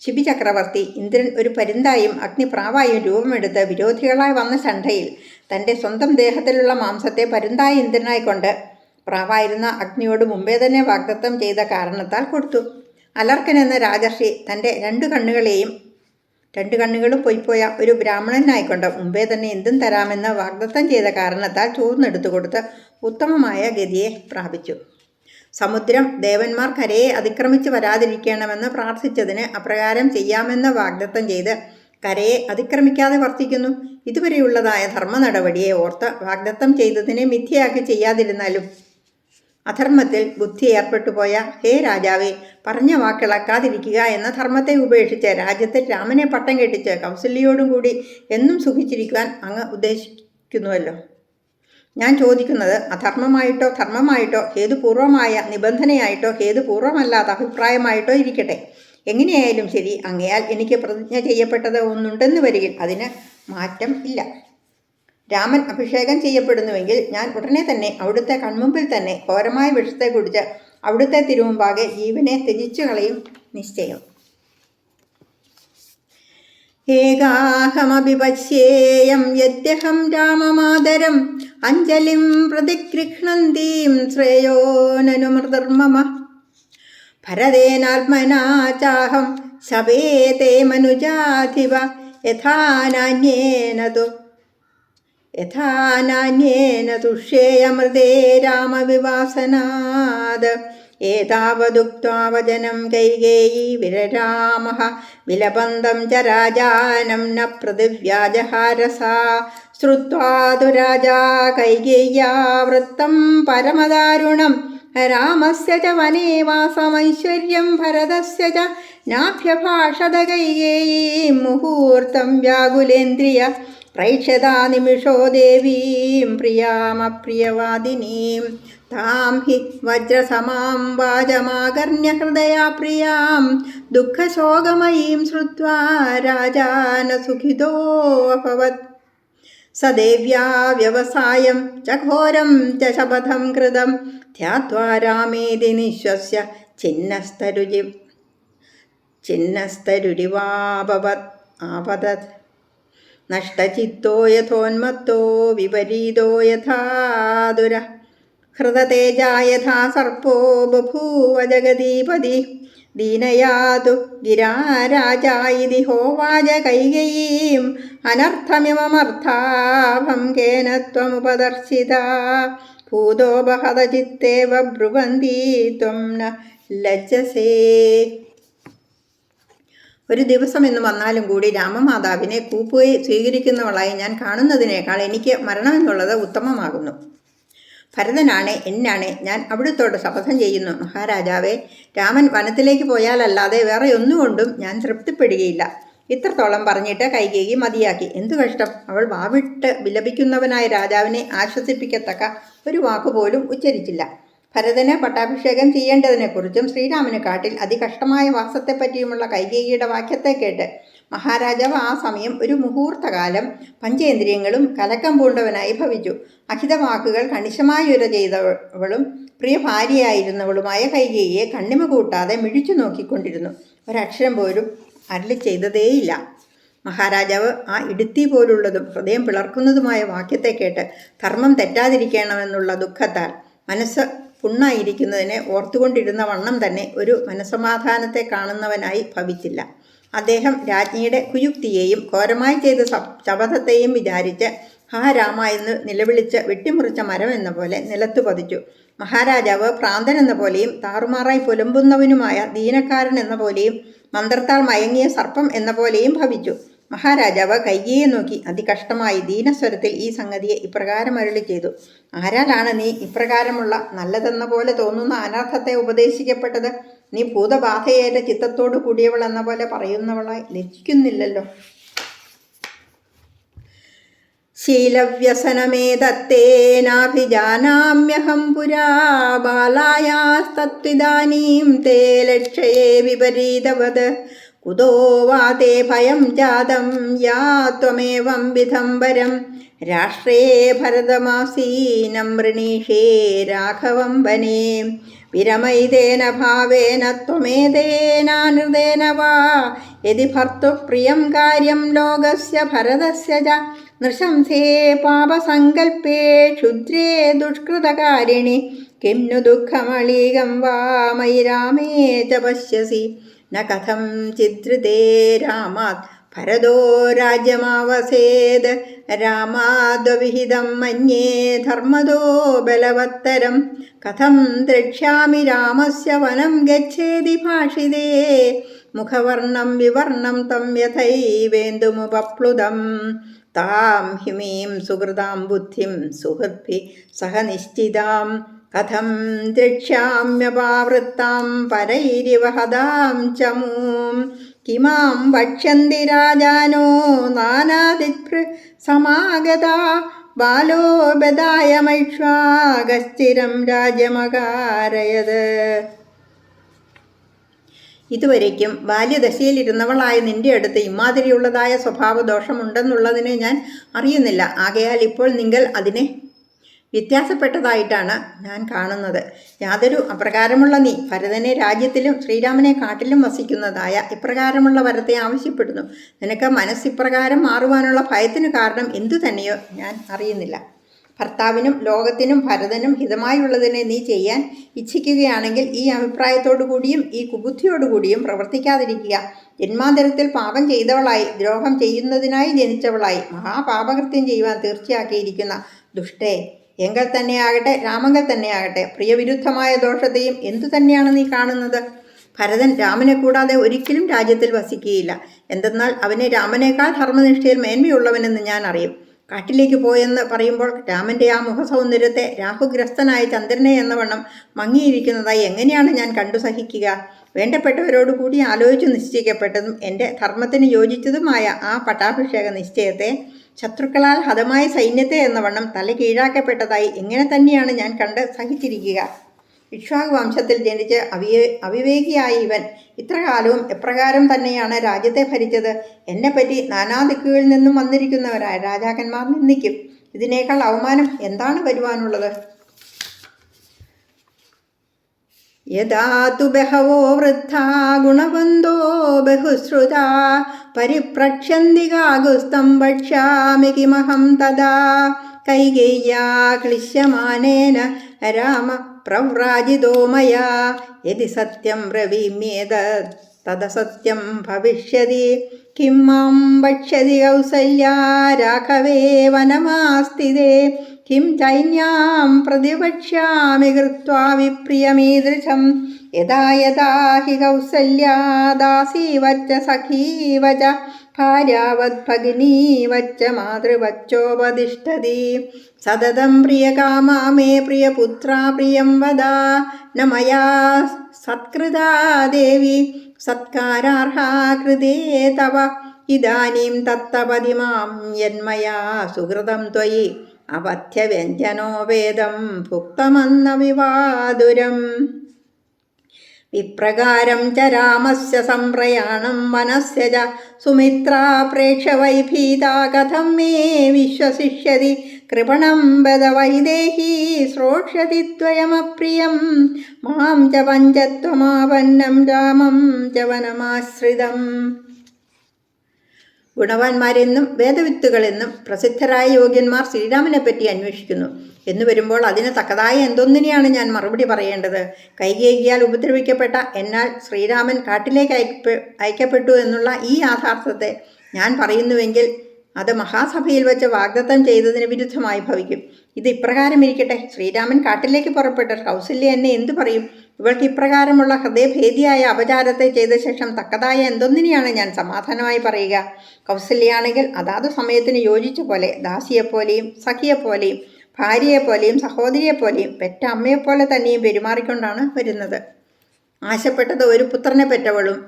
ശിബി ചക്രവർത്തി ഇന്ദ്രൻ ഒരു പരുന്തായും അഗ്നിപ്രാവായും രൂപമെടുത്ത് വിരോധികളായി വന്ന ശണ്ഠയിൽ തൻ്റെ സ്വന്തം ദേഹത്തിലുള്ള മാംസത്തെ പരുന്തായ ഇന്ദ്രനായിക്കൊണ്ട് പ്രാവായിരുന്ന അഗ്നിയോട് മുമ്പേ തന്നെ വാഗ്ദത്തം ചെയ്ത കാരണത്താൽ കൊടുത്തു. അലർക്കൻ എന്ന രാജർഷി തൻ്റെ 2 കണ്ണുകളും പൊയ്പോയ ഒരു ബ്രാഹ്മണനായിക്കൊണ്ട് മുമ്പേ തന്നെ എന്തും തരാമെന്ന് വാഗ്ദത്തം ചെയ്ത കാരണത്താൽ ചോർന്നെടുത്തു കൊടുത്ത് ഉത്തമമായ ഗതിയെ പ്രാപിച്ചു. സമുദ്രം ദേവന്മാർ കരയെ അതിക്രമിച്ച് വരാതിരിക്കണമെന്ന് പ്രാർത്ഥിച്ചതിന് അപ്രകാരം ചെയ്യാമെന്ന് വാഗ്ദത്തം ചെയ്ത് കരയെ അതിക്രമിക്കാതെ വർത്തിക്കുന്നു. ഇതുവരെയുള്ളതായ ധർമ്മ നടപടിയെ ഓർത്ത് വാഗ്ദത്തം ചെയ്തതിനെ മിഥ്യയാക്കി ചെയ്യാതിരുന്നാലും അധർമ്മത്തിൽ ബുദ്ധി ഏർപ്പെട്ടുപോയ ഹേ രാജാവേ, പറഞ്ഞ വാക്കിളക്കാതിരിക്കുക എന്ന ധർമ്മത്തെ ഉപേക്ഷിച്ച് രാജ്യത്തിൽ രാമനെ പട്ടം കെട്ടിച്ച് കൗസല്യയോടും കൂടി എന്നും സുഖിച്ചിരിക്കുവാൻ അങ്ങ് ഉദ്ദേശിക്കുന്നുവല്ലോ. ഞാൻ ചോദിക്കുന്നത് അധർമ്മമായിട്ടോ ധർമ്മമായിട്ടോ ഹേതുപൂർവമായ നിബന്ധനയായിട്ടോ ഹേതുപൂർവമല്ലാത്ത അഭിപ്രായമായിട്ടോ ഇരിക്കട്ടെ, എങ്ങനെയായാലും ശരി, അങ്ങയാൽ എനിക്ക് പ്രതിജ്ഞ ചെയ്യപ്പെട്ടത് ഒന്നുണ്ടെന്ന് വരികിൽ അതിന് മാറ്റം ഇല്ല. രാമൻ അഭിഷേകം ചെയ്യപ്പെടുന്നുവെങ്കിൽ ഞാൻ ഉടനെ തന്നെ അവിടുത്തെ കൺമുമ്പിൽ തന്നെ ഘോരമായ വിഷത്തെ കുടിച്ച് അവിടുത്തെ തിരുമുമ്പാകെ ജീവനെ ത്യജിച്ചു കളയും നിശ്ചയം. ഏകാഹമപി പശ്യേയം യദ്യഹം രാമമാതരം അഞ്ജലിം പ്രതിഗൃഹ്ണന്തീം ശ്രേയോ നനു മൃതിർമമ. ഭരതേനാത്മനാ ചാഹം ശവേതേ മനുജാധിപ യഥാനാന്യേന തുഷ്യേയമൃതേ രാമവിവാസനാത്. ഏതാവതുക്ത്വാ വചനം കൈകേയീ വിരരാമഃ വിലപന്തം ച രാജാനം ന പൃഥിവ്യാജഹാരസാ ശ്രുത്വാ തു രാജാ കൈകേയ്യാ വൃത്തം പരമദാരുണം രാമസ്യ ച വനേ വാസമൈശ്വര്യം ഭരതസ്യ ച നാഭ്യഭാഷത കൈകേയീം മുഹൂർത്തം വ്യാകുലേന്ദ്രിയ പ്രൈക്ഷതാ നിമിഷോ ദേവീം പ്രിയാമപ്രിയവാദിനീം താം ഹി വജ്രസമാം വാചമാകർണ്യ ഹൃദയാ പ്രിയാം ദുഃഖശോകമയീം ശ്രുത്വാ രാജാന സുഖിതോ അഭവത് സദേവ്യാ വ്യവസായം ച ഘോരം ച ശപഥം കൃതം ധ്യാത്വാ രാമേതി നിശ്വസ്യ ചിന്നസ്തരുരിവാപവത് ആപതത് നഷ്ടചിത്തോ യഥോന്മത്തോ വിപരീതോ യഥാതുര ഹൃതതേജാ യഥാ സർപ്പോ ബഭൂവ ജഗദീപതി ദീനയാതു ഗിരാ രാജാ ഇതി ഹോവാച കൈകയീം അനർത്ഥമിമമർത്ഥാഭം കേന ത്വമുപദർശിതാ ഭൂതോപഹത ചിത്തേവ ബ്രുവന്തി ത്വം ന ലജ്ജസേ. ഒരു ദിവസം എന്ന് വന്നാലും കൂടി രാമമാതാവിനെ കൂപ്പുകയെ സ്വീകരിക്കുന്നവളായി ഞാൻ കാണുന്നതിനേക്കാൾ എനിക്ക് മരണമെന്നുള്ളത് ഉത്തമമാകുന്നു. ഭരതനാണ് എന്നാണ്, ഞാൻ അവിടുത്തോട് ശപഥം ചെയ്യുന്നു മഹാരാജാവേ, രാമൻ വനത്തിലേക്ക് പോയാലല്ലാതെ വേറെ ഒന്നുകൊണ്ടും ഞാൻ തൃപ്തിപ്പെടുകയില്ല. ഇത്രത്തോളം പറഞ്ഞിട്ട് കൈകേയി മതിയാക്കി. എന്തു കഷ്ടം! അവൾ വാവിട്ട് വിലപിക്കുന്നവനായ രാജാവിനെ ആശ്വസിപ്പിക്കത്തക്ക ഒരു വാക്കുപോലും ഉച്ചരിച്ചില്ല. ഭരതന് പട്ടാഭിഷേകം ചെയ്യേണ്ടതിനെക്കുറിച്ചും ശ്രീരാമന് കാട്ടിൽ അതികഷ്ടമായ വാസത്തെപ്പറ്റിയുമുള്ള കൈകേയിയുടെ വാക്യത്തെ കേട്ട് മഹാരാജാവ് ആ സമയം ഒരു മുഹൂർത്തകാലം പഞ്ചേന്ദ്രിയങ്ങളും കലക്കം പൂണ്ടവനായി ഭവിച്ചു. അഹിതവാക്കുകൾ കണിശമായുര ചെയ്തവളും പ്രിയ ഭാര്യയായിരുന്നവളുമായ കൈകേയിയെ കണ്ണിമ കൂട്ടാതെ മിഴിച്ചു നോക്കിക്കൊണ്ടിരുന്നു. ഒരക്ഷരം പോലും അരുളി ചെയ്തതേയില്ല. മഹാരാജാവ് ആ ഇടുത്തി പോലുള്ളതും ഹൃദയം പിളർക്കുന്നതുമായ വാക്യത്തെ കേട്ട് ധർമ്മം തെറ്റാതിരിക്കണമെന്നുള്ള ദുഃഖത്താൽ മനസ്സ് പുണ്ണായിരിക്കുന്നതിനെ ഓർത്തുകൊണ്ടിരുന്ന വണ്ണം തന്നെ ഒരു മനസ്സമാധാനത്തെ കാണുന്നവനായി ഭവിച്ചില്ല. അദ്ദേഹം രാജ്ഞിയുടെ കുയുക്തിയെയും ഘോരമായി ചെയ്ത ശപഥത്തെയും വിചാരിച്ച് ഹാ രാമ എന്ന് നിലവിളിച്ച് വെട്ടിമുറിച്ച മരം എന്ന പോലെ നിലത്തു പതിച്ചു. മഹാരാജാവ് ഭ്രാന്തൻ എന്ന പോലെയും താറുമാറായി പുലമ്പുന്നവനുമായ ദീനക്കാരൻ എന്ന പോലെയും മന്ത്രത്താൽ മയങ്ങിയ സർപ്പം എന്ന പോലെയും ഭവിച്ചു. മഹാരാജാവ് കൈകേയിയെ നോക്കി അതികഷ്ടമായി ദീനസ്വരത്തിൽ ഈ സംഗതിയെ ഇപ്രകാരം അരുളി ചെയ്തു. ആരാലാണ് നീ ഇപ്രകാരമുള്ള നല്ലതെന്ന പോലെ തോന്നുന്ന അനർത്ഥത്തെ ഉപദേശിക്കപ്പെട്ടത്? നീ ഭൂതബാധയേറ്റ ചിത്തത്തോടു കൂടിയവൾ എന്ന പോലെ പറയുന്നവളായി ലജ്ജിക്കുന്നില്ലല്ലോ. ശീലവ്യസനമേതത്തേനാഭിജാനാമ്യഹം പുരാ ബാലായാസ്തത്വിദാനീം തേ ലക്ഷയേ വിപരീതവത് കുതോ വാ തേ ഭയം ജാതം യാ ത്വമേവം വിധംബരം രാഷ്ട്രേ ഭരതമാസീനം വൃണീഷേ രാഘവം വനേ വിരമൈതേന ഭാവേന ത്വമേതേനാനൃതേന വാ യദി ഭർത്തുപ്രിയം കാര്യം ലോകസ്യ ഭരതസ്യ ച നൃശംസേ പാപസങ്കൽപ്പേ ക്ഷുദ്രേ ദുഷ്കൃതകാരിണി കിം नु ദുഃഖമളീകം വാ മയി രാമേ ച പശ്യസി ന കഥം ചിദ്രിതേ രാമാത് ഭരതോ രാജ്യമാവസേത് രാമാദ്വിഹിതം മന്യേ ധർമ്മദോ ബലവത്തരം കഥം ദ്രക്ഷ്യാമി രാമസ്യ വനം ഗച്ഛേതി ഭാഷിതേ മുഖവർണം വിവർണം തം യഥൈവേന്ദുമുപപ്ലുതം താം ഹിമീം സുഹൃതാം ബുദ്ധിം സുഹൃദ്ഭി സഹ നിശ്ചിതാം കഥം ദ്രക്ഷ്യാമ്യപാവൃത്താം പരൈരിവഹതാം ചമൂം കിമാം വക്ഷ്യന്തി രാജാനോ നാനാദിഭൃ സമാഗതാ ബാലോ ബദായമൈക്ഷ്വാഗസ്ഥിരം രാജ്യമകാരയത്. ഇതുവരയ്ക്കും ബാല്യദശയിലിരുന്നവളായ നിന്റെ അടുത്ത് ഇമാതിരിയുള്ളതായ സ്വഭാവദോഷമുണ്ടെന്നുള്ളതിനെ ഞാൻ അറിയുന്നില്ല. ആകയാൽ ഇപ്പോൾ നിങ്ങൾ അതിനെ വ്യത്യാസപ്പെട്ടതായിട്ടാണ് ഞാൻ കാണുന്നത്. യാതൊരു അപ്രകാരമുള്ള നീ ഭരതനെ രാജ്യത്തിലും ശ്രീരാമനെ കാട്ടിലും വസിക്കുന്നതായ ഇപ്രകാരമുള്ള വരത്തെ ആവശ്യപ്പെടുന്നു. നിനക്ക് മനസ്സിപ്രകാരം മാറുവാനുള്ള ഭയത്തിനു കാരണം എന്തു തന്നെയോ ഞാൻ അറിയുന്നില്ല. ഭർത്താവിനും ലോകത്തിനും ഭരതനും ഹിതമായുള്ളതിനെ നീ ചെയ്യാൻ ഇച്ഛിക്കുകയാണെങ്കിൽ ഈ അഭിപ്രായത്തോടു കൂടിയും ഈ കുബുദ്ധിയോടുകൂടിയും പ്രവർത്തിക്കാതിരിക്കുക. ജന്മാന്തരത്തിൽ പാപം ചെയ്തവളായി ദ്രോഹം ചെയ്യുന്നതിനായി ജനിച്ചവളായി മഹാപാപകൃത്യം ചെയ്യുവാൻ തീർച്ചയാക്കിയിരിക്കുന്ന ദുഷ്ടേ, എങ്കിൽ തന്നെയാകട്ടെ രാമങ്കൽ തന്നെയാകട്ടെ പ്രിയവിരുദ്ധമായ ദോഷത്തെയും എന്തു തന്നെയാണ് നീ കാണുന്നത്? ഭരതൻ രാമനെ കൂടാതെ ഒരിക്കലും രാജ്യത്തിൽ വസിക്കുകയില്ല. എന്തെന്നാൽ അവനെ രാമനേക്കാൾ ധർമ്മനിഷ്ഠയിൽ മേന്മയുള്ളവനെന്ന് ഞാൻ അറിയും. കാട്ടിലേക്ക് പോയെന്ന് പറയുമ്പോൾ രാമൻ്റെ ആ മുഖസൗന്ദര്യത്തെ രാഹുഗ്രസ്തനായ ചന്ദ്രനെ എന്നവണ്ണം മങ്ങിയിരിക്കുന്നതായി എങ്ങനെയാണ് ഞാൻ കണ്ടു സഹിക്കുക? വേണ്ടപ്പെട്ടവരോട് കൂടി ആലോചിച്ചു നിശ്ചയിക്കപ്പെട്ടതും എൻ്റെ ധർമ്മത്തിന് യോജിച്ചതുമായ ആ പട്ടാഭിഷേക നിശ്ചയത്തെ ശത്രുക്കളാൽ ഹതമായ സൈന്യത്തെ എന്നവണ്ണം തല കീഴാക്കപ്പെട്ടതായി എങ്ങനെ തന്നെയാണ് ഞാൻ കണ്ട് സഹിച്ചിരിക്കുക? ഇക്ഷ്വാകു വംശത്തിൽ ജനിച്ച് അവിവേകിയായ ഇവൻ ഇത്രകാലവും എപ്രകാരം തന്നെയാണ് രാജ്യത്തെ ഭരിച്ചത്? എന്നെപ്പറ്റി നാനാദിക്കുകളിൽ നിന്നും വന്നിരിക്കുന്നവരായ രാജാക്കന്മാർ നിന്ദിക്കും. ഇതിനേക്കാൾ അവമാനം എന്താണ് വരുവാനുള്ളത്? യഥാ തു ബഹവോ വൃദ്ധാ ഗുണവന്തോ ബഹുശ്രുതാ പരിപ്രക്ഷ്യന്തി കാകുസ്തം വക്ഷ്യാമി കിമഹം തദാ കൈകേയ്യാ ക്ലിശ്യമാനേന രാമ പ്രവ്രാജിതോ മയാ യദി സത്യം ബ്രവീമ്യേതത് തദസത്യം ഭവിഷ്യതി കിം മാം വക്ഷ്യതി കൗസല്യാ രാഘവേ വനമാസ്ഥിതേ കിം ചൈന്യാം പ്രതിവക്ഷ്യാമി കൃത്വാ വിപ്രിയമീദൃശം യഥാ യഥാ ഹി കൗസല്യാ ദാസീവച്ച സഖീവച ഭാര്യാവത് ഭഗിനീവച്ച മാതൃവച്ചോപതിഷ്ഠതി സതതം പ്രിയകാമാ മേ പ്രിയപുത്രാ പ്രിയം വദാ ന മയാ സത്കൃതാ ദേവി സത്കാരാർഹാ കൃതേ തവ ഇദാനീം തത്തപതി മാം യന്മയാ സുഹൃതം ത്വയി അപഥ്യവ്യഞ്ജനോ വേദം ഭുക്തമന്ന വിവാതുരം. വിപ്രകാരം ച രാമസ്യ സംപ്രയാണം വനസ്യ ച സുമിത്രാ പ്രേക്ഷവൈഭീതാ കഥം മേ വിശ്വസിഷ്യതി കൃപണം ബദ വൈദേഹി ശ്രോഷ്യതി ത്വയമപ്രിയം മാം ച പഞ്ചത്വമാപന്നം രാമം ച വനമാശ്രിതം. ഗുണവാന്മാരെന്നും വേദവിത്തുകളെന്നും പ്രസിദ്ധരായ യോഗ്യന്മാർ ശ്രീരാമനെപ്പറ്റി അന്വേഷിക്കുന്നു എന്ന് വരുമ്പോൾ അതിന് തക്കതായ എന്തൊന്നിനെയാണ് ഞാൻ മറുപടി പറയേണ്ടത്? കൈകേയിയാൽ ഉപദ്രവിക്കപ്പെട്ട എന്നാൽ ശ്രീരാമൻ കാട്ടിലേക്ക് അയക്കപ്പെട്ടു എന്നുള്ള ഈ യാഥാർത്ഥ്യത്തെ ഞാൻ പറയുന്നുവെങ്കിൽ അത് മഹാസഭയിൽ വെച്ച് വാഗ്ദത്തം ചെയ്തതിന് വിരുദ്ധമായി ഭവിക്കും. ഇത് ഇപ്രകാരം ഇരിക്കട്ടെ. ശ്രീരാമൻ കാട്ടിലേക്ക് പുറപ്പെട്ട കൗസല്യ എന്നെ എന്തു പറയും? ഇവൾക്ക് ഇപ്രകാരമുള്ള ഹൃദയഭേദിയായ അപചാരത്തെ ചെയ്ത ശേഷം തക്കതായ എന്തൊന്നിനെയാണ് ഞാൻ സമാധാനമായി പറയുക? കൗസല്യാണെങ്കിൽ അതാത് സമയത്തിന് യോജിച്ച പോലെ ദാസിയെപ്പോലെയും സഖിയെപ്പോലെയും ഭാര്യയെപ്പോലെയും സഹോദരിയെപ്പോലെയും പെറ്റ അമ്മയെപ്പോലെ തന്നെയും പെരുമാറിക്കൊണ്ടാണ് വരുന്നത്. ആശപ്പെട്ടത് ഒരു പുത്രനെ പെറ്റവളും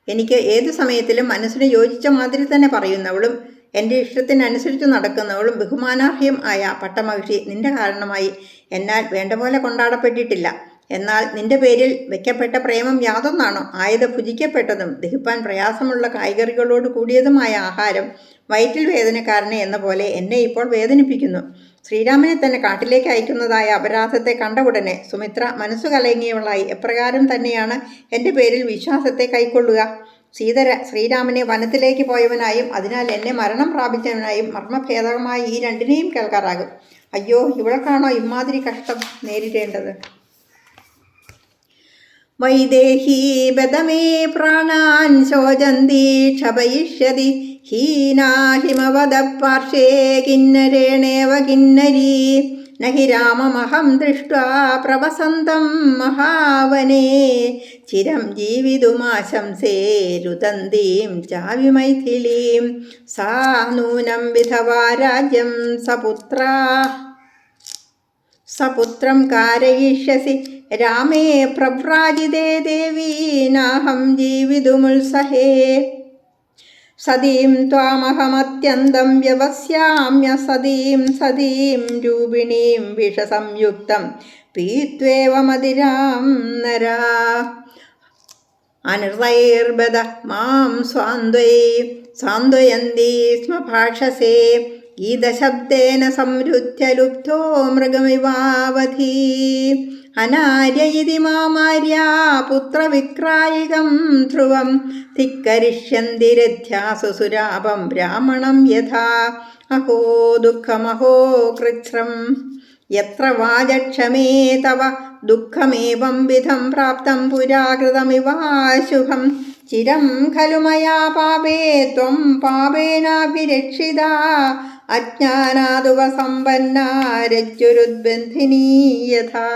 എനിക്ക് ഏതു സമയത്തിലും മനസ്സിന് യോജിച്ച മാതിരി തന്നെ പറയുന്നവളും എൻ്റെ ഇഷ്ടത്തിനനുസരിച്ച് നടക്കുന്നവളും ബഹുമാനാർഹ്യം ആയ പട്ടമഹിഷി നിന്റെ കാരണമായി എന്നാൽ വേണ്ട പോലെ കൊണ്ടാടപ്പെട്ടിട്ടില്ല. എന്നാൽ നിന്റെ പേരിൽ വെക്കപ്പെട്ട പ്രേമം യാതൊന്നാണോ? ആയത് ഭുജിക്കപ്പെട്ടതും ദഹിപ്പാൻ പ്രയാസമുള്ള കായ്കറികളോട് കൂടിയതുമായ ആഹാരം വയറ്റിൽ വേദനക്കാരനെ എന്ന പോലെ എന്നെ ഇപ്പോൾ വേദനിപ്പിക്കുന്നു. ശ്രീരാമനെ തന്നെ കാട്ടിലേക്ക് അയക്കുന്നതായ അപരാധത്തെ കണ്ട ഉടനെ സുമിത്ര മനസ്സു കലങ്ങിയവളായി എപ്രകാരം തന്നെയാണ് എൻ്റെ പേരിൽ വിശ്വാസത്തെ കൈക്കൊള്ളുക? ശ്രീരാമനെ വനത്തിലേക്ക് പോയവനായും അതിനാൽ എന്നെ മരണം പ്രാപിച്ചവനായും മർമ്മഭേദകമായി ഈ രണ്ടിനെയും കേൾക്കാറാകും. അയ്യോ, ഇവൾക്കാണോ ഇമാതിരി കഷ്ടം നേരിടേണ്ടത്? വൈദേഹീ ബദമേ പ്രാണാൻ ശോചന്തി ക്ഷപയിഷ്യതി ഹീനാ ഹിമവദ പാർശ്വേ കിന്നരേണേവ കിന്നരീ നഹി രാമമഹം ദൃഷ്ട്വാ പ്രവസന്തം മഹാവനേ ചിരം ജീവിതുമാശംസേ രുദന്തീം ചാവിമൈഥിലീം സാ നൂനം വിധവാ രാജ്യം സപുത്രം കാരയിഷ്യസി രാമേ പ്രവ്രാജിതേ ദേവീ നാഹം ജീവിതുമുത്സഹേ സതീം ത്വാമഹമത്യന്തം വ്യവസ്യാമ്യ സതീം രൂപിണീം വിഷസംയുക്തം പീത്വേവ മതിരാം നരാ അനൃതൈർബദ മാം സാന്ത്വയന്തി സ്മ ഭാഷസേ ഗീതശബ്ദേന സംരുധ്യ ലുബ്ധോ മൃഗമിവാവധി അനാര്യ ഇതി മാമാര്യാ പുത്രവിക്രായികം ധ്രുവം ധിക്കരിഷ്യന്തി രഥ്യാസു സുരാപം ബ്രാഹ്മണം യഥാ അഹോ ദുഃഖമഹോ കൃച്ഛ്രം യത്ര വാചക്ഷമേ തവ ദുഃഖമേവം വിധം പ്രാപ്തം പുരാകൃതമിവാശുഭം ചിരം ഖലു മയാ പാപേ ത്വം പാപേനാഭിരക്ഷിതാ അജ്ഞാനാതുപസമ്പന്നാ രജ്ജുരുദ്ബന്ധിനീ യഥാ.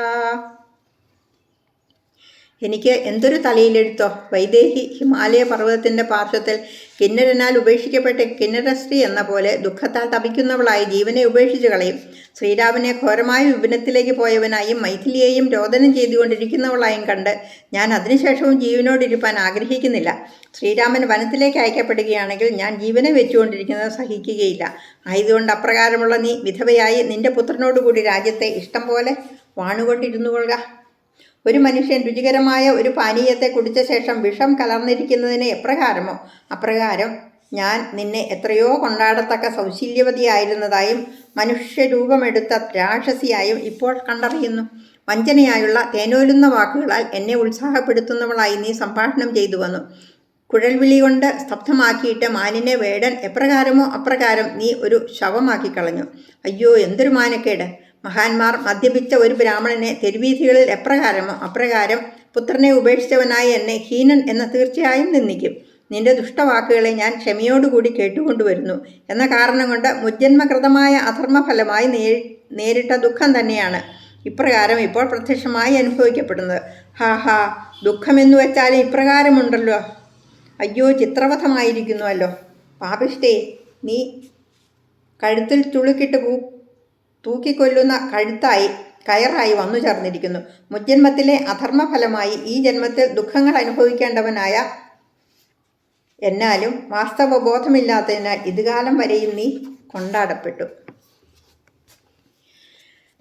എനിക്ക് എന്തൊരു തലയിലെഴുത്തോ! വൈദേഹി ഹിമാലയ പർവ്വതത്തിൻ്റെ പാർശ്വത്തിൽ കിന്നരനാൽ ഉപേക്ഷിക്കപ്പെട്ട കിന്നരശ്രീ എന്ന പോലെ ദുഃഖത്താൽ തപിക്കുന്നവളായി ജീവനെ ഉപേക്ഷിച്ചു കളയും. ശ്രീരാമനെ ഘോരമായ വിപിനത്തിലേക്ക് പോയവനായും മൈഥിലിയെയും രോദനം ചെയ്തുകൊണ്ടിരിക്കുന്നവളായും കണ്ട് ഞാൻ അതിനുശേഷവും ജീവനോടിരിപ്പാൻ ആഗ്രഹിക്കുന്നില്ല. ശ്രീരാമൻ വനത്തിലേക്ക് അയക്കപ്പെടുകയാണെങ്കിൽ ഞാൻ ജീവനെ വെച്ചുകൊണ്ടിരിക്കുന്നത് സഹിക്കുകയില്ല. ആയതുകൊണ്ട് അപ്രകാരമുള്ള നീ വിധവയായി നിന്റെ പുത്രനോടുകൂടി രാജ്യത്തെ ഇഷ്ടം പോലെ വാണുകൊണ്ടിരുന്നു കൊള്ളുക. ഒരു മനുഷ്യൻ രുചികരമായ ഒരു പാനീയത്തെ കുടിച്ച ശേഷം വിഷം കലർന്നിരിക്കുന്നതിന് എപ്രകാരമോ അപ്രകാരം ഞാൻ നിന്നെ എത്രയോ കൊണ്ടാടത്തക്ക സൗശീല്യവതിയായിരുന്നതായും മനുഷ്യരൂപമെടുത്ത രാക്ഷസിയായും ഇപ്പോൾ കണ്ടറിയുന്നു. വഞ്ചനയായുള്ള തേനോലുന്ന വാക്കുകളാൽ എന്നെ ഉത്സാഹപ്പെടുത്തുന്നവളായി നീ സംഭാഷണം ചെയ്തു വന്നു. കുഴൽവിളി കൊണ്ട് സ്തബ്ധമാക്കിയിട്ട് മാനിനെ വേടൻ എപ്രകാരമോ അപ്രകാരം നീ ഒരു ശവമാക്കി കളഞ്ഞു. അയ്യോ, എന്തൊരു മാനക്കേട്! മഹാന്മാർ മദ്യപിച്ച ഒരു ബ്രാഹ്മണനെ തെരുവീഥികളിൽ എപ്രകാരമോ അപ്രകാരം പുത്രനെ ഉപേക്ഷിച്ചവനായി എന്നെ ഹീനൻ എന്ന് തീർച്ചയായും നിന്ദിക്കും. നിന്റെ ദുഷ്ടവാക്കുകളെ ഞാൻ ക്ഷമയോടുകൂടി കേട്ടുകൊണ്ടുവരുന്നു എന്ന കാരണം കൊണ്ട് മുജ്ജന്മകൃതമായ അധർമ്മഫലമായി നേരിട്ട ദുഃഖം തന്നെയാണ് ഇപ്രകാരം ഇപ്പോൾ പ്രത്യക്ഷമായി അനുഭവിക്കപ്പെടുന്നത്. ഹാ ഹാ, ദുഃഖമെന്നു വെച്ചാലും ഇപ്രകാരമുണ്ടല്ലോ. അയ്യോ, ചിത്രവധമായിരിക്കുന്നുവല്ലോ. പാപിഷ്ടേ, നീ കഴുത്തിൽ ചുളുക്കിട്ട് തൂക്കിക്കൊല്ലുന്ന കയറായി വന്നു ചേർന്നിരിക്കുന്നു. മുജ്ജന്മത്തിലെ അധർമ്മഫലമായി ഈ ജന്മത്തിൽ ദുഃഖങ്ങൾ അനുഭവിക്കേണ്ടവനായ എന്നാലും വാസ്തവബോധമില്ലാത്തതിനാൽ ഇതുകാലം വരെയും നീ കൊണ്ടാടപ്പെട്ടു.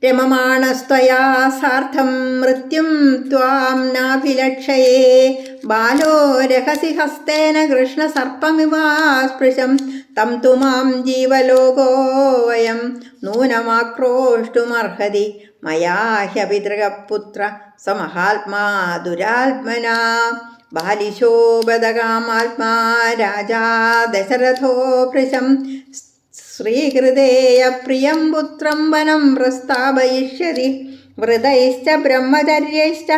രമമാണസ്ത്വയാ സാർദ്ധം മൃത്യും ത്വാം നാഭിലക്ഷയേ ബാലോ രഹസി ഹസ്തേന കൃഷ്ണസർപ്പമിവാസ്പൃശം തം തു മാം ജീവലോകോ വയം നൂനമാക്രോഷ്ടുമർഹതി മയാ ഹ്യപിതൃകപുത്ര സമഹാത്മാ ദുരാത്മനാ ബാലിശോബദകാമാത്മാ രാജാ ദശരഥോ ഭൃശം ശ്രീഹൃദേയ പ്രിയം പുത്രം വനം പ്രസ്ഥാപയിഷ്യതി വൃതൈശ്ച ബ്രഹ്മചര്യൈശ്ച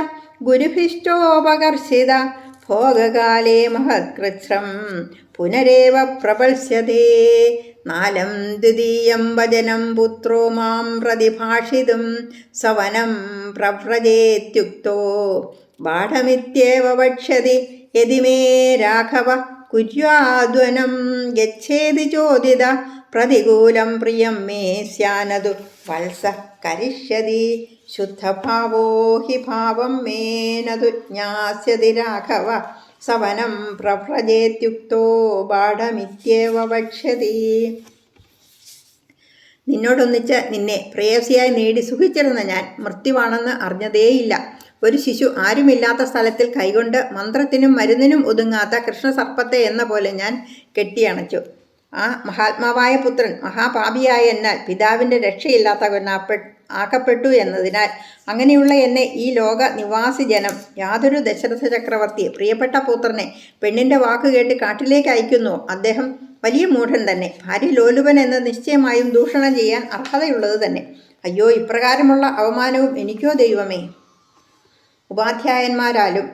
ഗുരുഭിശ്ചോപകർഷിത ഭോഗകാലേ മഹത്കൃച്ഛ്രം പുനരേവ പ്രപത്സ്യതേ. നാലം ദ്വിതീയം വചനം പുത്രോ മാം പ്രതിഭാഷിതും സവനം പ്രവ്രജേത്യുക്തോ ബാഢമിത്യേവ വക്ഷ്യതി യദി മേ രാഘവ കുര്യാദ്വനം ഗച്ഛേതി ചോദിത പ്രതികൂലം പ്രിയം മേ സ്യാനതു വത്സ കരിഷ്യതി ശുദ്ധഭാവോ ഹി ഭാവം മേ നതു ജ്ഞാസ്യതി രാഘവ സവനം പ്രവ്രജേത്യുക്തോ ബാഢമിത്യേവ വക്ഷ്യതി. നിന്നോടൊന്നിച്ച് നിന്നെ പ്രേയസിയായി നേടി സുഖിച്ചിരുന്ന ഞാൻ മൃത്യുവാണെന്ന് അറിഞ്ഞതേയില്ല. ഒരു ശിശു ആരുമില്ലാത്ത സ്ഥലത്തിൽ കൈകൊണ്ട് മന്ത്രത്തിനും മരുന്നിനും ഒതുങ്ങാത്ത കൃഷ്ണസർപ്പത്തെ എന്ന പോലെ ഞാൻ കെട്ടിയണച്ചു. ആ മഹാത്മാവായ പുത്രൻ മഹാപാപിയായ എന്നാൽ പിതാവിൻ്റെ ആക്കപ്പെട്ടു എന്നതിനാൽ അങ്ങനെയുള്ള എന്നെ ഈ ലോക നിവാസി ജനം യാതൊരു ദശരഥ ചക്രവർത്തി പ്രിയപ്പെട്ട പുത്രനെ പെണ്ണിൻ്റെ വാക്ക് കേട്ട് കാട്ടിലേക്ക് അയക്കുന്നു. അദ്ദേഹം വലിയ മൂഢൻ തന്നെ, ഭാര്യലോലുപൻ എന്ന് നിശ്ചയമായും ദൂഷണം ചെയ്യാൻ അർഹതയുള്ളത് തന്നെ. അയ്യോ, ഇപ്രകാരമുള്ള അവമാനവും എനിക്കോ ദൈവമേ! ഉപാധ്യായന്മാരാലും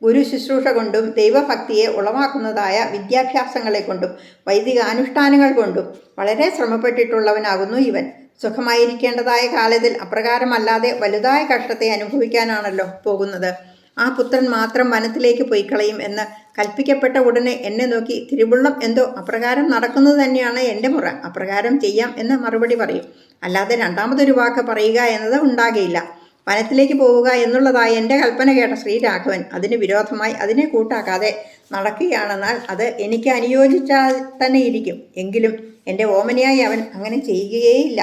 ഗുരു ശുശ്രൂഷ കൊണ്ടും ദൈവഭക്തിയെ ഉളവാക്കുന്നതായ വിദ്യാഭ്യാസങ്ങളെ കൊണ്ടും വൈദിക അനുഷ്ഠാനങ്ങൾ കൊണ്ടും വളരെ ശ്രമപ്പെട്ടിട്ടുള്ളവനാകുന്നു ഇവൻ. സുഖമായിരിക്കേണ്ടതായ കാലത്തിൽ അപ്രകാരമല്ലാതെ വലുതായ കഷ്ടത്തെ അനുഭവിക്കാനാണല്ലോ പോകുന്നത്. ആ പുത്രൻ മാത്രം വനത്തിലേക്ക് പൊയ്ക്കളയും എന്ന് കൽപ്പിക്കപ്പെട്ട ഉടനെ എന്നെ നോക്കി തിരുവുള്ളം എന്തോ അപ്രകാരം നടക്കുന്നത് തന്നെയാണ് എൻ്റെ മുറ, അപ്രകാരം ചെയ്യാം എന്ന് മറുപടി പറയും. അല്ലാതെ രണ്ടാമതൊരു വാക്ക് പറയുക എന്നത് ഉണ്ടാകയില്ല. വനത്തിലേക്ക് പോവുക എന്നുള്ളതായി എൻ്റെ കൽപ്പന കേട്ട ശ്രീരാഘവൻ അതിന് വിരോധമായി അതിനെ കൂട്ടാക്കാതെ നടക്കുകയാണെന്നാൽ അത് എനിക്ക് അനുയോജിച്ചാൽ തന്നെ ഇരിക്കും. എങ്കിലും എൻ്റെ ഓമനയായി അവൻ അങ്ങനെ ചെയ്യുകയേയില്ല.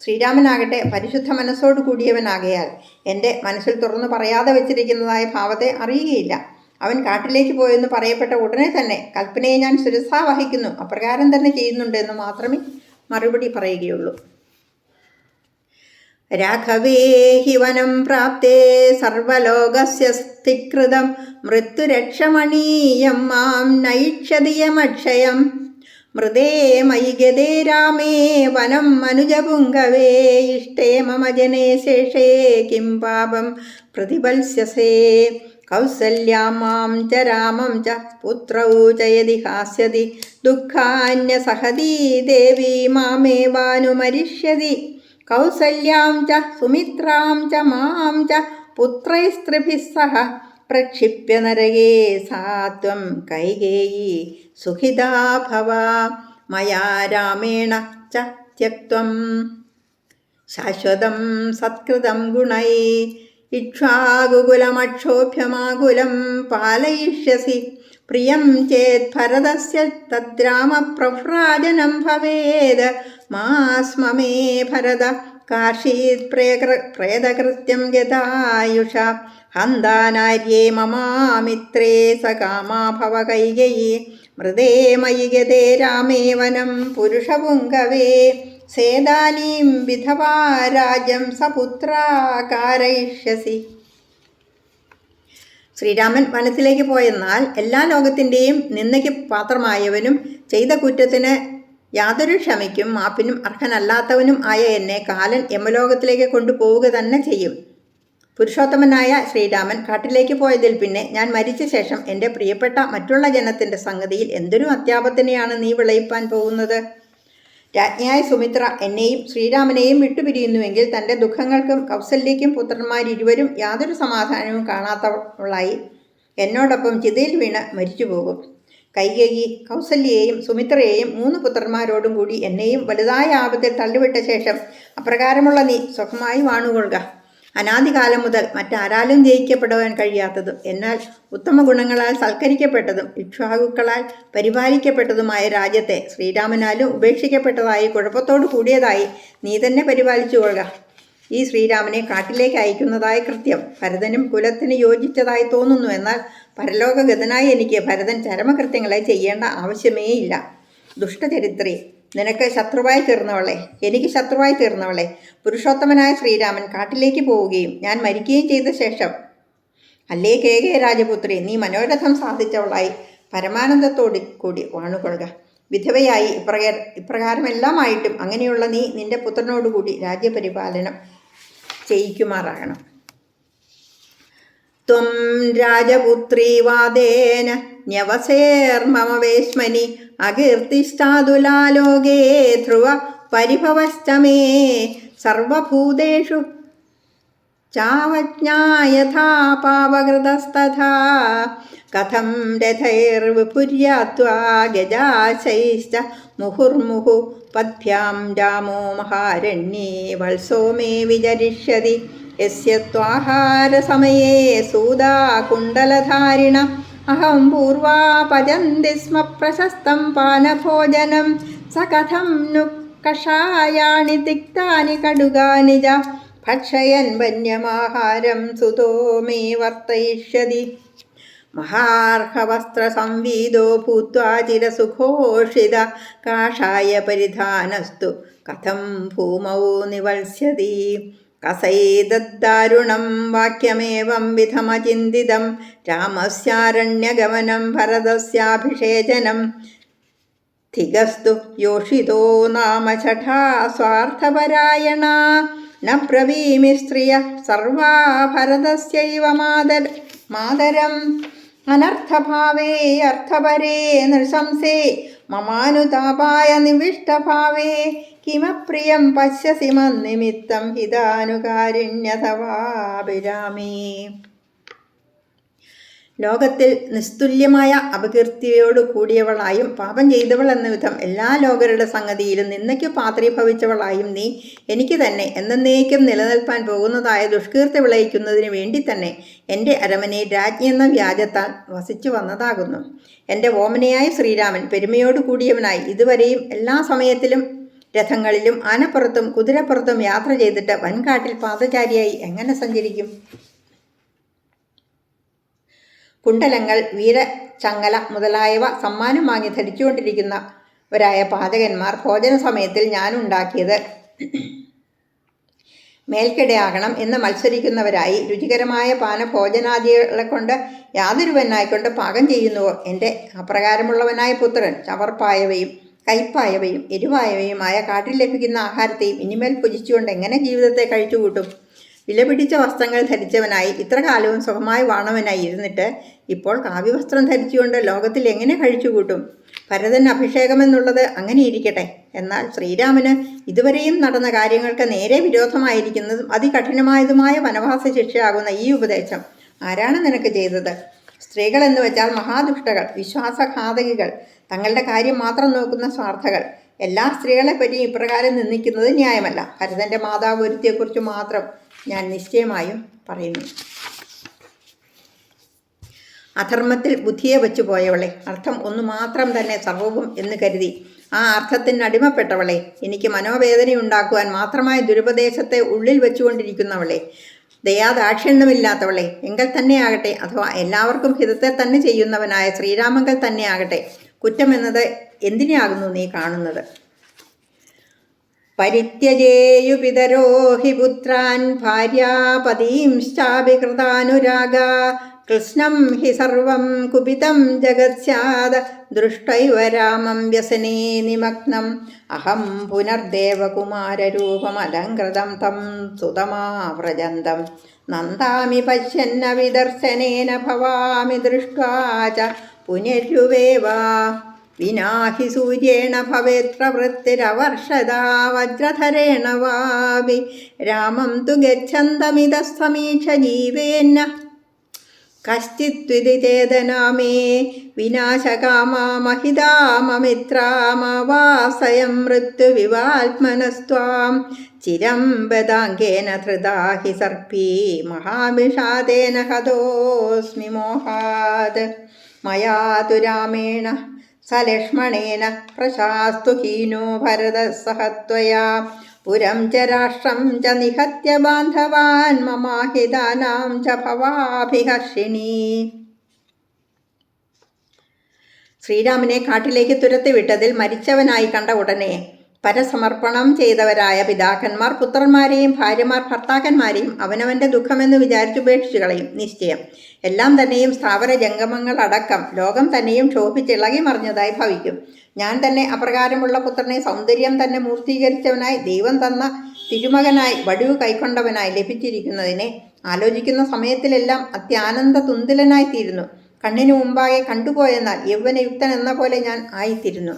ശ്രീരാമനാകട്ടെ പരിശുദ്ധ മനസ്സോടു കൂടിയവനാകയാൽ എൻ്റെ മനസ്സിൽ തുറന്നു പറയാതെ വെച്ചിരിക്കുന്നതായ ഭാവത്തെ അറിയുകയില്ല. അവൻ കാട്ടിലേക്ക് പോയെന്ന് പറയപ്പെട്ട ഉടനെ തന്നെ കൽപ്പനയെ ഞാൻ ശിരസാ വഹിക്കുന്നു, അപ്രകാരം തന്നെ ചെയ്യുന്നുണ്ട് എന്ന് മാത്രമേ മറുപടി പറയുകയുള്ളൂ. രാഘവേ ഹി വനം പ്രാപ്തേ സർവലോകസ്യ സ്ഥികൃതം മൃത്യുരക്ഷമണീയം മാം നൈക്ഷതിയമക്ഷയം മൃദേ മയി ഗതേ രാമേ വനം മനുജപുങ്കവേ ഇഷ്ടേ മമ ജനേ ശേഷേ കിം പാപം പ്രതിപത്സ്യസേ കൗസല്യാം മാം ച രാമം ച പുത്രൗ ച യദി ഹാസ്യതി ദുഃഖാന്യസഹതീ ദേവി മാമേവാനുമരിഷ്യതി കൗസല്യാം ച സുമിത്രാം ച മാം ച പുത്രൈസ്ത്രിഭിः സഹ പ്രക്ഷിപ്യ നരകേ സാത്വം കൈകേയീ സുഖിതാ ഭവ മയാ രാമേണ ച ത്യക്ത്വം ശാശ്വതം സത്കൃതം ഗുണൈ ഇക്ഷ്വാകുകുലമക്ഷോഭ്യമാകുലം പാലയിഷ്യസി പ്രിയം ചേത് ഭരതസ്യ തദ്രാമപ്രഭ്രാജനം ഭവേത് മാസ്മമേ ഭരത കാർഷീത് പ്രേതകൃത്യം ഗതായുഷ ഹന്താനാര്യേ മമാമിത്രേ സകാമാ ഭവ കൈകയീ മൃദേ മയി ഗതേ രാമേ വനം പുരുഷപുങ്കവേ സേതാനീം വിധവാ രാജ്യം സപുത്രാ കാരയിഷ്യസി. ശ്രീരാമൻ വനത്തിലേക്ക് പോയെന്നാൽ എല്ലാ ലോകത്തിൻ്റെയും നിന്ദയ്ക്ക് പാത്രമായവനും ചെയ്ത കുറ്റത്തിന് യാതൊരു ക്ഷമയ്ക്കും മാപ്പിനും അർഹനല്ലാത്തവനും ആയ എന്നെ കാലൻ യമലോകത്തിലേക്ക് കൊണ്ടുപോവുക തന്നെ ചെയ്യും. പുരുഷോത്തമനായ ശ്രീരാമൻ കാട്ടിലേക്ക് പോയതിൽ പിന്നെ ഞാൻ മരിച്ച ശേഷം എൻ്റെ പ്രിയപ്പെട്ട മറ്റുള്ള ജനത്തിൻ്റെ സംഗതിയിൽ എന്തൊരു അത്യാപത്തിനെയാണ് നീ വിളയിപ്പാൻ പോകുന്നത്? രാജ്ഞിയായ സുമിത്ര എന്നെയും ശ്രീരാമനെയും വിട്ടുപിരിയുന്നുവെങ്കിൽ തൻ്റെ ദുഃഖങ്ങൾക്കും കൗസല്യയ്ക്കും പുത്രന്മാരിരുവരും യാതൊരു സമാധാനവും കാണാത്തവളായി എന്നോടൊപ്പം ചിതയിൽ വീണ് മരിച്ചുപോകും. കൈകേയി കൗസല്യയെയും സുമിത്രയെയും 3 പുത്രന്മാരോടും കൂടി എന്നെയും വലുതായ ആപത്തിൽ തള്ളിവിട്ട ശേഷം അപ്രകാരമുള്ള നീ സുഖമായി വാണുകൊള്ളുക. അനാദികാലം മുതൽ മറ്റാരാലും ജയിക്കപ്പെടുവാൻ കഴിയാത്തതും എന്നാൽ ഉത്തമ ഗുണങ്ങളാൽ സൽക്കരിക്കപ്പെട്ടതും ഇക്ഷ്വാകുക്കളാൽ പരിപാലിക്കപ്പെട്ടതുമായ രാജ്യത്തെ ശ്രീരാമനാലും ഉപേക്ഷിക്കപ്പെട്ടതായി കുഴപ്പത്തോടു കൂടിയതായി നീ തന്നെ പരിപാലിച്ചു കൊള്ളുക. ഈ ശ്രീരാമനെ കാട്ടിലേക്ക് അയക്കുന്നതായ കൃത്യം ഭരതനും കുലത്തിന് യോജിച്ചതായി തോന്നുന്നു. എന്നാൽ പരലോകഗതനായി എനിക്ക് ഭരതൻ ചരമകൃത്യങ്ങളെ ചെയ്യേണ്ട ആവശ്യമേയില്ല. ദുഷ്ടചരിത്രി, നിനക്ക് ശത്രുവായി തീർന്നവളെ, എനിക്ക് ശത്രുവായി തീർന്നവളെ, പുരുഷോത്തമനായ ശ്രീരാമൻ കാട്ടിലേക്ക് പോവുകയും ഞാൻ മരിക്കുകയും ചെയ്ത ശേഷം അല്ലേ കേകേ രാജപുത്രി, നീ മനോരഥം സാധിച്ചവളായി പരമാനന്ദത്തോടു കൂടി വാണുകൊള്ളുക. വിധവയായി ഇപ്രകാരമെല്ലാമായിട്ടും അങ്ങനെയുള്ള നീ നിന്റെ പുത്രനോടുകൂടി രാജ്യപരിപാലനം ചെയ്യിക്കുമാറാകണം. ത്വം രാജപുത്രീ വാദേന ന്യവസേർമമ വേശ്മനി അകീർത്തിഷ്ടാതുലാലോകേ ധ്രുവ പരിഭവശ്ചമേ സർവഭൂതേഷു ചാവജ്ഞായഥാ പാവകൃതസ്തഥാ കഥം രഥൈർവിപുര്യാത്വാ ഗജാശൈശ്ച മുഹുർമുഹു പദ്ഭ്യാം രാമോ മഹാരണ്യേ വത്സോ മേ വിചരിഷ്യതി യസ്യ ത്വാഹാരസമയേ സൂതാ കുണ്ഡലധാരിണ അഹം പൂർവാ പചന്തി സ്മ പ്രശസ്തം പാനഭോജനം സ കഥം नु കഷായാണി തിക്താനി കടുകാനി ച ഭക്ഷയൻ വന്യമാഹാരം സുതോ മേ വർത്തയിഷ്യതി മഹാർഹവസ്ത്രസംവീതോ ഭൂത്വാ ചിരസുഘോഷിത കാഷായ പരിധാനസ്തു കഥം ഭൂമൗ നിവത്സ്യതി കസൈദദ്ദാരുണം വാക്യമേവം വിധമചിന്തിതം രാമസ്യാരണ്യഗമനം ഭരതസ്യാഭിഷേചനം ധിഗസ്തു യോഷിതോ നാമ ഷഠാ സ്വാർത്ഥപരായണ ന ബ്രവീമി സ്ത്രിയ സർവാ ഭരതസ്യൈവ മാതരം അനർത്ഥഭാവേ അർത്ഥപരേ നൃശംസേ മമാനുതാപായ നിവിഷ്ടഭാവേ കിമപ്രിയം പശ്യസി മന്നിമിത്തം ഹിതാനുകാരിണ്യതവാഭിരാമേ. ലോകത്തിൽ നിസ്തുല്യമായ അപകീർത്തിയോടു കൂടിയവളായും പാപം ചെയ്തവൾ എന്ന വിധം എല്ലാ ലോകരുടെ സംഗതിയിലും നിന്നയ്ക്കു പാത്രീഭവിച്ചവളായും നീ എനിക്ക് തന്നെ എന്നേക്കും നിലനിൽപ്പാൻ പോകുന്നതായ ദുഷ്കീർത്തി വിളയിക്കുന്നതിന് വേണ്ടി തന്നെ എൻ്റെ അരമനയിൽ രാജ്ഞി എന്ന വ്യാജത്താൽ വസിച്ചു വന്നതാകുന്നു. എൻ്റെ ഓമനയായ ശ്രീരാമൻ പെരുമയോടു കൂടിയവനായി ഇതുവരെയും എല്ലാ സമയത്തിലും രഥങ്ങളിലും ആനപ്പുറത്തും കുതിരപ്പുറത്തും യാത്ര ചെയ്തിട്ട് വൻകാട്ടിൽ പാദചാരിയായി എങ്ങനെ സഞ്ചരിക്കും? കുണ്ടലങ്ങൾ, വീരചങ്ങല മുതലായവ സമ്മാനം വാങ്ങി ധരിച്ചുകൊണ്ടിരിക്കുന്നവരായ പാചകന്മാർ ഭോജന സമയത്തിൽ ഞാനുണ്ടാക്കിയത് മേൽക്കിടയാകണം എന്ന് മത്സരിക്കുന്നവരായി രുചികരമായ പാനഭോജനാദികളെ കൊണ്ട് യാതൊരുവനായിക്കൊണ്ട് പാകം ചെയ്യുന്നുവോ എൻ്റെ അപ്രകാരമുള്ളവനായ പുത്രൻ ചവർപ്പായവയും കയ്പായവയും എരിവായവയുമായ കാട്ടിൽ ലഭിക്കുന്ന ആഹാരത്തെയും ഇനിമേൽ ഭുജിച്ചുകൊണ്ട് എങ്ങനെ ജീവിതത്തെ കഴിച്ചുകൂട്ടും? വിലപിടിച്ച വസ്ത്രങ്ങൾ ധരിച്ചവനായി ഇത്ര കാലവും സുഖമായി വാണവനായി ഇരുന്നിട്ട് ഇപ്പോൾ കാവ്യവസ്ത്രം ധരിച്ചുകൊണ്ട് ലോകത്തിൽ എങ്ങനെ കഴിച്ചുകൂട്ടും? ഭരതൻ അഭിഷേകമെന്നുള്ളത് അങ്ങനെ ഇരിക്കട്ടെ. എന്നാൽ ശ്രീരാമന് ഇതുവരെയും നടന്ന കാര്യങ്ങൾക്ക് നേരെ വിരോധമായിരിക്കുന്നതും അതികഠിനമായതുമായ വനവാസ ശിക്ഷയാകുന്ന ഈ ഉപദേശം ആരാണ് നിനക്ക് ചെയ്തത്? സ്ത്രീകൾ എന്ന് വെച്ചാൽ മഹാദുഷ്ടകൾ, വിശ്വാസഘാതകികൾ, തങ്ങളുടെ കാര്യം മാത്രം നോക്കുന്ന സ്വാർത്ഥകൾ. എല്ലാ സ്ത്രീകളെ പറ്റിയും ഇപ്രകാരം നിന്ദിക്കുന്നത് ന്യായമല്ല. ഭരതൻ്റെ മാതാവ് ഒരുത്തിയെക്കുറിച്ച് മാത്രം ഞാൻ നിശ്ചയമായും പറയുന്നു. അധർമ്മത്തിൽ ബുദ്ധിയെ വെച്ചു പോയവളെ, അർത്ഥം ഒന്നു മാത്രം തന്നെ സർവവും എന്ന് കരുതി ആ അർത്ഥത്തിന് അടിമപ്പെട്ടവളെ, എനിക്ക് മനോവേദനയുണ്ടാക്കുവാൻ മാത്രമായ ദുരുപദേശത്തെ ഉള്ളിൽ വെച്ചുകൊണ്ടിരിക്കുന്നവളെ, ദയാദാക്ഷിണ്യമില്ലാത്തവളെ, എങ്കിൽ തന്നെയാകട്ടെ, അഥവാ എല്ലാവർക്കും ഹിതത്തെ തന്നെ ചെയ്യുന്നവനായ ശ്രീരാമങ്കൽ തന്നെയാകട്ടെ, കുറ്റമെന്നത് എന്തിനാകുന്നു നീ കാണുന്നത്? പരിത്യജേയു പിതരോ ഹി പുത്രാൻ ഭാര്യാപതീംശ്ചാഭികൃതാനുരാഗ കൃഷ്ണം ഹി സർവം കുപിതം ജഗത്സ്യാദ ദൃഷ്ടൈവ രാമം വ്യസനേ നിമഗ്നം അഹം പുനർദേവകുമാരരൂപമലങ്കൃതം തം സുതമാവ്രജന്തം നന്ദാമി പശ്യന്ന വിദർശനേന ഭവാമി ദൃഷ്ട്വാ ച പുനരുവേവ വിനാഹി സൂര്യേണ ഭവേത്ര വൃത്തിരവർഷദാ വജ്രധരേണ വാവി രാമം തു ഗച്ഛന്തമിതസ്തമീക്ഷ ജീവേന്ന കശ്ചിത്വിതി ചേതനാമേ വിനാശകാമാ മഹിതാമമിത്രാമവാസയം മൃത്യുവിവാത്മനസ്ത്വാം ചിരം ബദാംഗേന ധൃതാ ഹി സർപ്പീ മഹാവിഷാദേന ഹതോസ്മി മോഹാത് മയാ തു രാമേണ സലക്ഷ്മണേന പ്രശാസ്തു ഹീനോ ഭരതഃ സഹ ത്വയാ പുരം ച രാഷ്ട്രം ച നിഹത്യ ബാന്ധവാൻ മമാഹിതാനാം ച ഭവാഭിഹർഷിണീ. ശ്രീരാമനെ കാട്ടിലേക്ക് തുരത്തി വിട്ടതിൽ മരിച്ചവനായി കണ്ട ഉടനെ പരസമർപ്പണം ചെയ്തവരായ പിതാക്കന്മാർ പുത്രന്മാരെയും ഭാര്യമാർ ഭർത്താക്കന്മാരെയും അവനവൻ്റെ ദുഃഖമെന്ന് വിചാരിച്ചുപേക്ഷിച്ചു കളയും നിശ്ചയം. എല്ലാം തന്നെയും സ്ഥാവര ജംഗമങ്ങൾ അടക്കം ലോകം തന്നെയും ക്ഷോഭിച്ചിളകി മറിഞ്ഞതായി ഭവിക്കും. ഞാൻ തന്നെ അപ്രകാരമുള്ള പുത്രനെ സൗന്ദര്യം തന്നെ മൂർത്തീകരിച്ചവനായി ദൈവം തന്ന തിരുമകനായി വടിവ് കൈക്കൊണ്ടവനായി ലഭിച്ചിരിക്കുന്നതിനെ ആലോചിക്കുന്ന സമയത്തിലെല്ലാം അത്യാനന്ദ തുന്തിലനായിത്തീരുന്നു. കണ്ണിനു മുമ്പാകെ കണ്ടുപോയെന്നാൽ യൗവനയുക്തൻ എന്ന പോലെ ഞാൻ ആയിത്തീരുന്നു.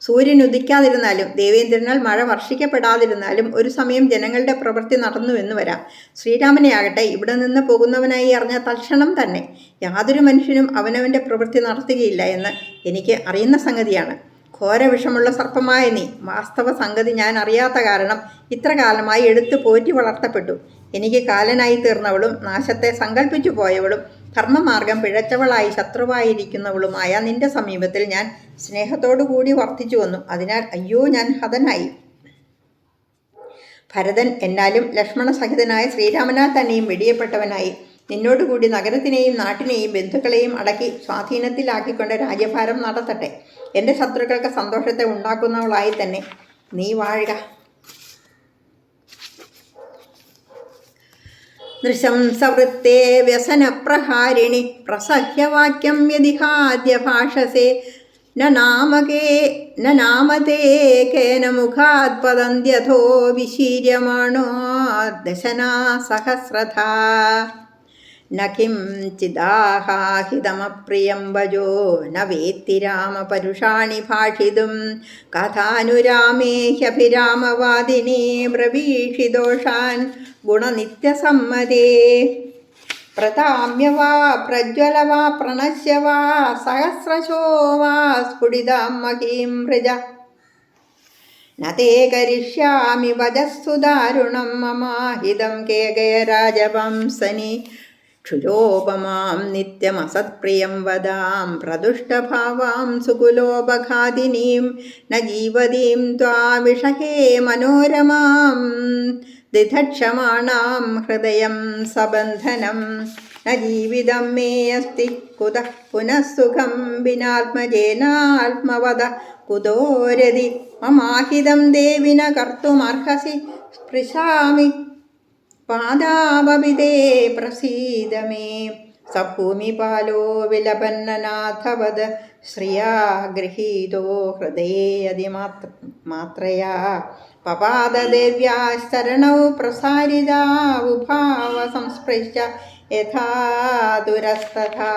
സൂര്യൻ ഉദിക്കാതിരുന്നാലും ദേവേന്ദ്രനാൽ മഴ വർഷിക്കപ്പെടാതിരുന്നാലും ഒരു സമയം ജനങ്ങളുടെ പ്രവൃത്തി നടന്നുവെന്ന് വരാം. ശ്രീരാമനെയാകട്ടെ ഇവിടെ നിന്ന് പോകുന്നവനായി അറിഞ്ഞ തൽക്ഷണം തന്നെ യാതൊരു മനുഷ്യനും അവനവൻ്റെ പ്രവൃത്തി നടത്തുകയില്ല എന്ന് എനിക്ക് അറിയുന്ന സംഗതിയാണ്. ഘോരവിഷമുള്ള സർപ്പമായ നീ, വാസ്തവ സംഗതി ഞാൻ അറിയാത്ത കാരണം ഇത്ര കാലമായി എടുത്തു പോറ്റി വളർത്തപ്പെട്ടു. എനിക്ക് കാലനായി തീർന്നവളും നാശത്തെ സങ്കല്പിച്ചു പോയവളും ധർമ്മമാർഗം പിഴച്ചവളായി ശത്രുവായിരിക്കുന്നവളുമായ നിന്റെ സമീപത്തിൽ ഞാൻ സ്നേഹത്തോടു കൂടി വർദ്ധിച്ചു വന്നു. അതിനാൽ അയ്യോ, ഞാൻ ഹതനായി. ഭരതൻ എന്നാലും ലക്ഷ്മണസഹിതനായ ശ്രീരാമനാൽ തന്നെയും വെടിയപ്പെട്ടവനായി നിന്നോടുകൂടി നഗരത്തിനെയും നാട്ടിനെയും ബന്ധുക്കളെയും അടക്കി സ്വാധീനത്തിലാക്കിക്കൊണ്ട് രാജ്യഭാരം നടത്തട്ടെ. എൻ്റെ ശത്രുക്കൾക്ക് സന്തോഷത്തെ ഉണ്ടാക്കുന്നവളായി തന്നെ നീ വാഴുക. നൃശംസവൃത്തേ വ്യസനപ്രഹാരിണി പ്രസഹ്യവാക്യം യദിഹാദ്യ ഭാഷസേ നാമതേ കേന മുഖാത് പതന്ത്യഥോ വിശീര്യമാണോ ദശനാ സഹസ്രഥാ ന കിംചിദാഹാഹിതമപ്രിയം വജോ ന വേത്തി രാമപരുഷാണി ഭാഷിതും കഥാനുരാമേ ഹ്യഭിരാമവാദിനേ ബ്രവീഷിദോഷാൻ ഗുണനിത്യസമ്മതേ പ്രതാമ്യ വാ പ്രജ്വല വാ പ്രണശ്യ വാ സഹസ്രശോ വാ സ്ഫുടിതാം മഹീം മൃജ നതേ കരിഷ്യാമി വജസ്സു ദാരുണം മമാഹിതം കേകയ രാജവംസനി ക്ഷുരോപമാം നിത്യമസത്പ്രിയം വദാം പ്രദുഷ്ടഭാവാം സുകുലോപഘാതിനീം ന ജീവതീം ത്വാവിഷഹേ മനോരമാം ദിധക്ഷമാണാം ഹൃദയം സബന്ധനം ന ജീവിതം മേ അസ്തി കുതഃ പുനഃ സുഖം വിനാത്മജേനാത്മവദ കുതോരതി മമാഹിതം ദേവിന കർത്തുമർഹസി സ്പൃശാമി പാദാവവിദേ പ്രസീദ മേ സഭൂമിപാലോ വിലപന്നനാഥവത് ശ്രിയാ ഗൃഹീതോ ഹൃദയേയതിമാത്രയാ പപാദദേവ്യാശരണൗ പ്രസാരിതാവുഭാവ സംസ്പൃശ്യ യഥാ ദുരസ്തഥാ.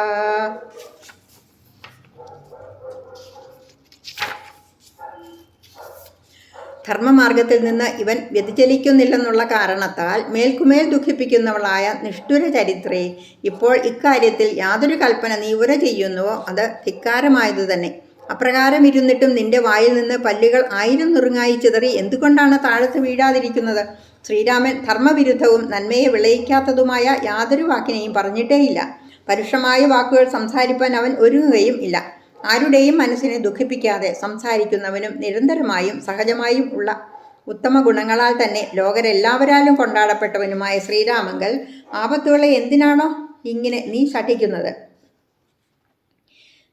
ധർമ്മമാർഗത്തിൽ നിന്ന് ഇവൻ വ്യതിചലിക്കുന്നില്ലെന്നുള്ള കാരണത്താൽ മേൽക്കുമേൽ ദുഃഖിപ്പിക്കുന്നവളായ നിഷ്ഠുര ചരിത്രേ, ഇപ്പോൾ ഇക്കാര്യത്തിൽ യാതൊരു കൽപ്പന നീ ഉര ചെയ്യുന്നുവോ അത് ധിക്കാരമായതു തന്നെ. അപ്രകാരം ഇരുന്നിട്ടും നിന്റെ വായിൽ നിന്ന് പല്ലുകൾ 1000 നുറുങ്ങായി ചിതറി എന്തുകൊണ്ടാണ് താഴത്ത് വീഴാതിരിക്കുന്നത്? ശ്രീരാമൻ ധർമ്മവിരുദ്ധവും നന്മയെ വിളയിക്കാത്തതുമായ യാതൊരു വാക്കിനെയും പറഞ്ഞിട്ടേയില്ല. പരുഷമായ വാക്കുകൾ സംസാരിപ്പാൻ അവൻ ഒരുങ്ങുകയും ഇല്ല. ആരുടെയും മനസ്സിനെ ദുഃഖിപ്പിക്കാതെ സംസാരിക്കുന്നവനും നിരന്തരമായും സഹജമായും ഉള്ള ഉത്തമ ഗുണങ്ങളാൽ തന്നെ ലോകരെല്ലാവരാലും കൊണ്ടാടപ്പെട്ടവനുമായ ശ്രീരാമങ്കൽ ആപത്തുകളെ എന്തിനാണോ ഇങ്ങനെ നീ ശഠിക്കുന്നത്?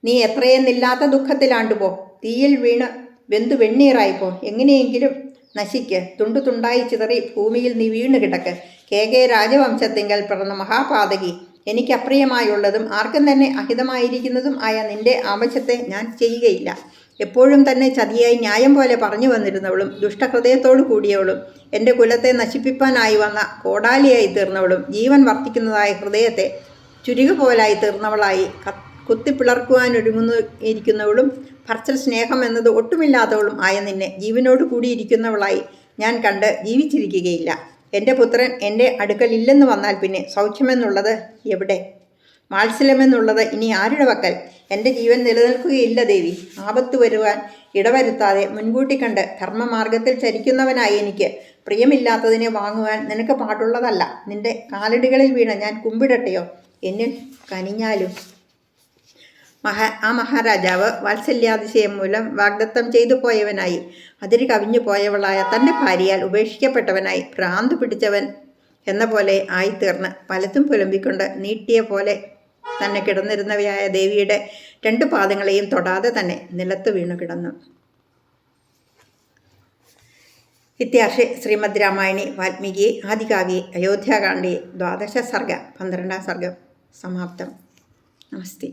നീ എത്രയെന്നില്ലാത്ത ദുഃഖത്തിലാണ്ടുപോ, തീയിൽ വീണ് വെന്തു വെണ്ണീറായിപ്പോ, എങ്ങനെയെങ്കിലും നശിക്ക്, തുണ്ടു തുണ്ടായി ചിതറി ഭൂമിയിൽ നീ വീണ് കിടക്ക്. കെ രാജവംശത്തിങ്കൽ പിറന്ന മഹാപാതകി, എനിക്ക് അപ്രിയമായുള്ളതും ആർക്കും തന്നെ അഹിതമായിരിക്കുന്നതും ആയ നിന്റെ ആവശ്യത്തെ ഞാൻ ചെയ്യുകയില്ല. എപ്പോഴും തന്നെ ചതിയായി ന്യായം പോലെ പറഞ്ഞു വന്നിരുന്നവളും ദുഷ്ടഹൃദയത്തോടു കൂടിയവളും എൻ്റെ കുലത്തെ നശിപ്പിപ്പാനായി വന്ന കോടാലിയായി തീർന്നവളും ജീവൻ വർത്തിക്കുന്നതായ ഹൃദയത്തെ ചുരുക പോലായി തീർന്നവളായി കുത്തിപ്പിളർക്കുവാനൊരുങ്ങുന്നിരിക്കുന്നവളും ഭർത്തൃ സ്നേഹം എന്നത് ഒട്ടുമില്ലാത്തവളും ആയ നിന്നെ ജീവനോട് കൂടിയിരിക്കുന്നവളായി ഞാൻ കണ്ട് ജീവിച്ചിരിക്കുകയില്ല. എൻ്റെ പുത്രൻ എൻ്റെ അടുക്കലില്ലെന്ന് വന്നാൽ പിന്നെ സൗഖ്യമെന്നുള്ളത് എവിടെ? വാത്സല്യമെന്നുള്ളത് ഇനി ആരുടെ വക്കൽ? എൻ്റെ ജീവൻ നിലനിൽക്കുകയില്ല ദേവി. ആപത്ത് വരുവാൻ ഇടവരുത്താതെ മുൻകൂട്ടി കണ്ട് ധർമ്മമാർഗത്തിൽ ചരിക്കുന്നവനായി എനിക്ക് പ്രിയമില്ലാത്തതിനെ വാങ്ങുവാൻ നിനക്ക് പാടുള്ളതല്ല. നിന്റെ കാലടികളിൽ വീണ് ഞാൻ കുമ്പിടട്ടെയോ? എന്നിൽ കനിഞ്ഞാലും. ആ മഹാരാജാവ് വാത്സല്യാതിശയം മൂലം വാഗ്ദത്തം ചെയ്തു പോയവനായി അതിര് കവിഞ്ഞു പോയവളായ തൻ്റെ ഭാര്യയാൽ ഉപേക്ഷിക്കപ്പെട്ടവനായി ഭ്രാന്ത് പിടിച്ചവൻ എന്ന പോലെ ആയിത്തീർന്ന് പലതും പുലമ്പിക്കൊണ്ട് നീട്ടിയ പോലെ തന്നെ കിടന്നിരുന്നവയായ ദേവിയുടെ 2 പാദങ്ങളെയും തൊടാതെ തന്നെ നിലത്ത് വീണു കിടന്നു. ഇത്യാർഷെ ശ്രീമദ് രാമായണി വാൽമീകി ആദികാവ്യേ അയോധ്യാകാണ്ഡേ 12 സർഗ 12 സർഗം സമാപ്തം. നമസ്തേ.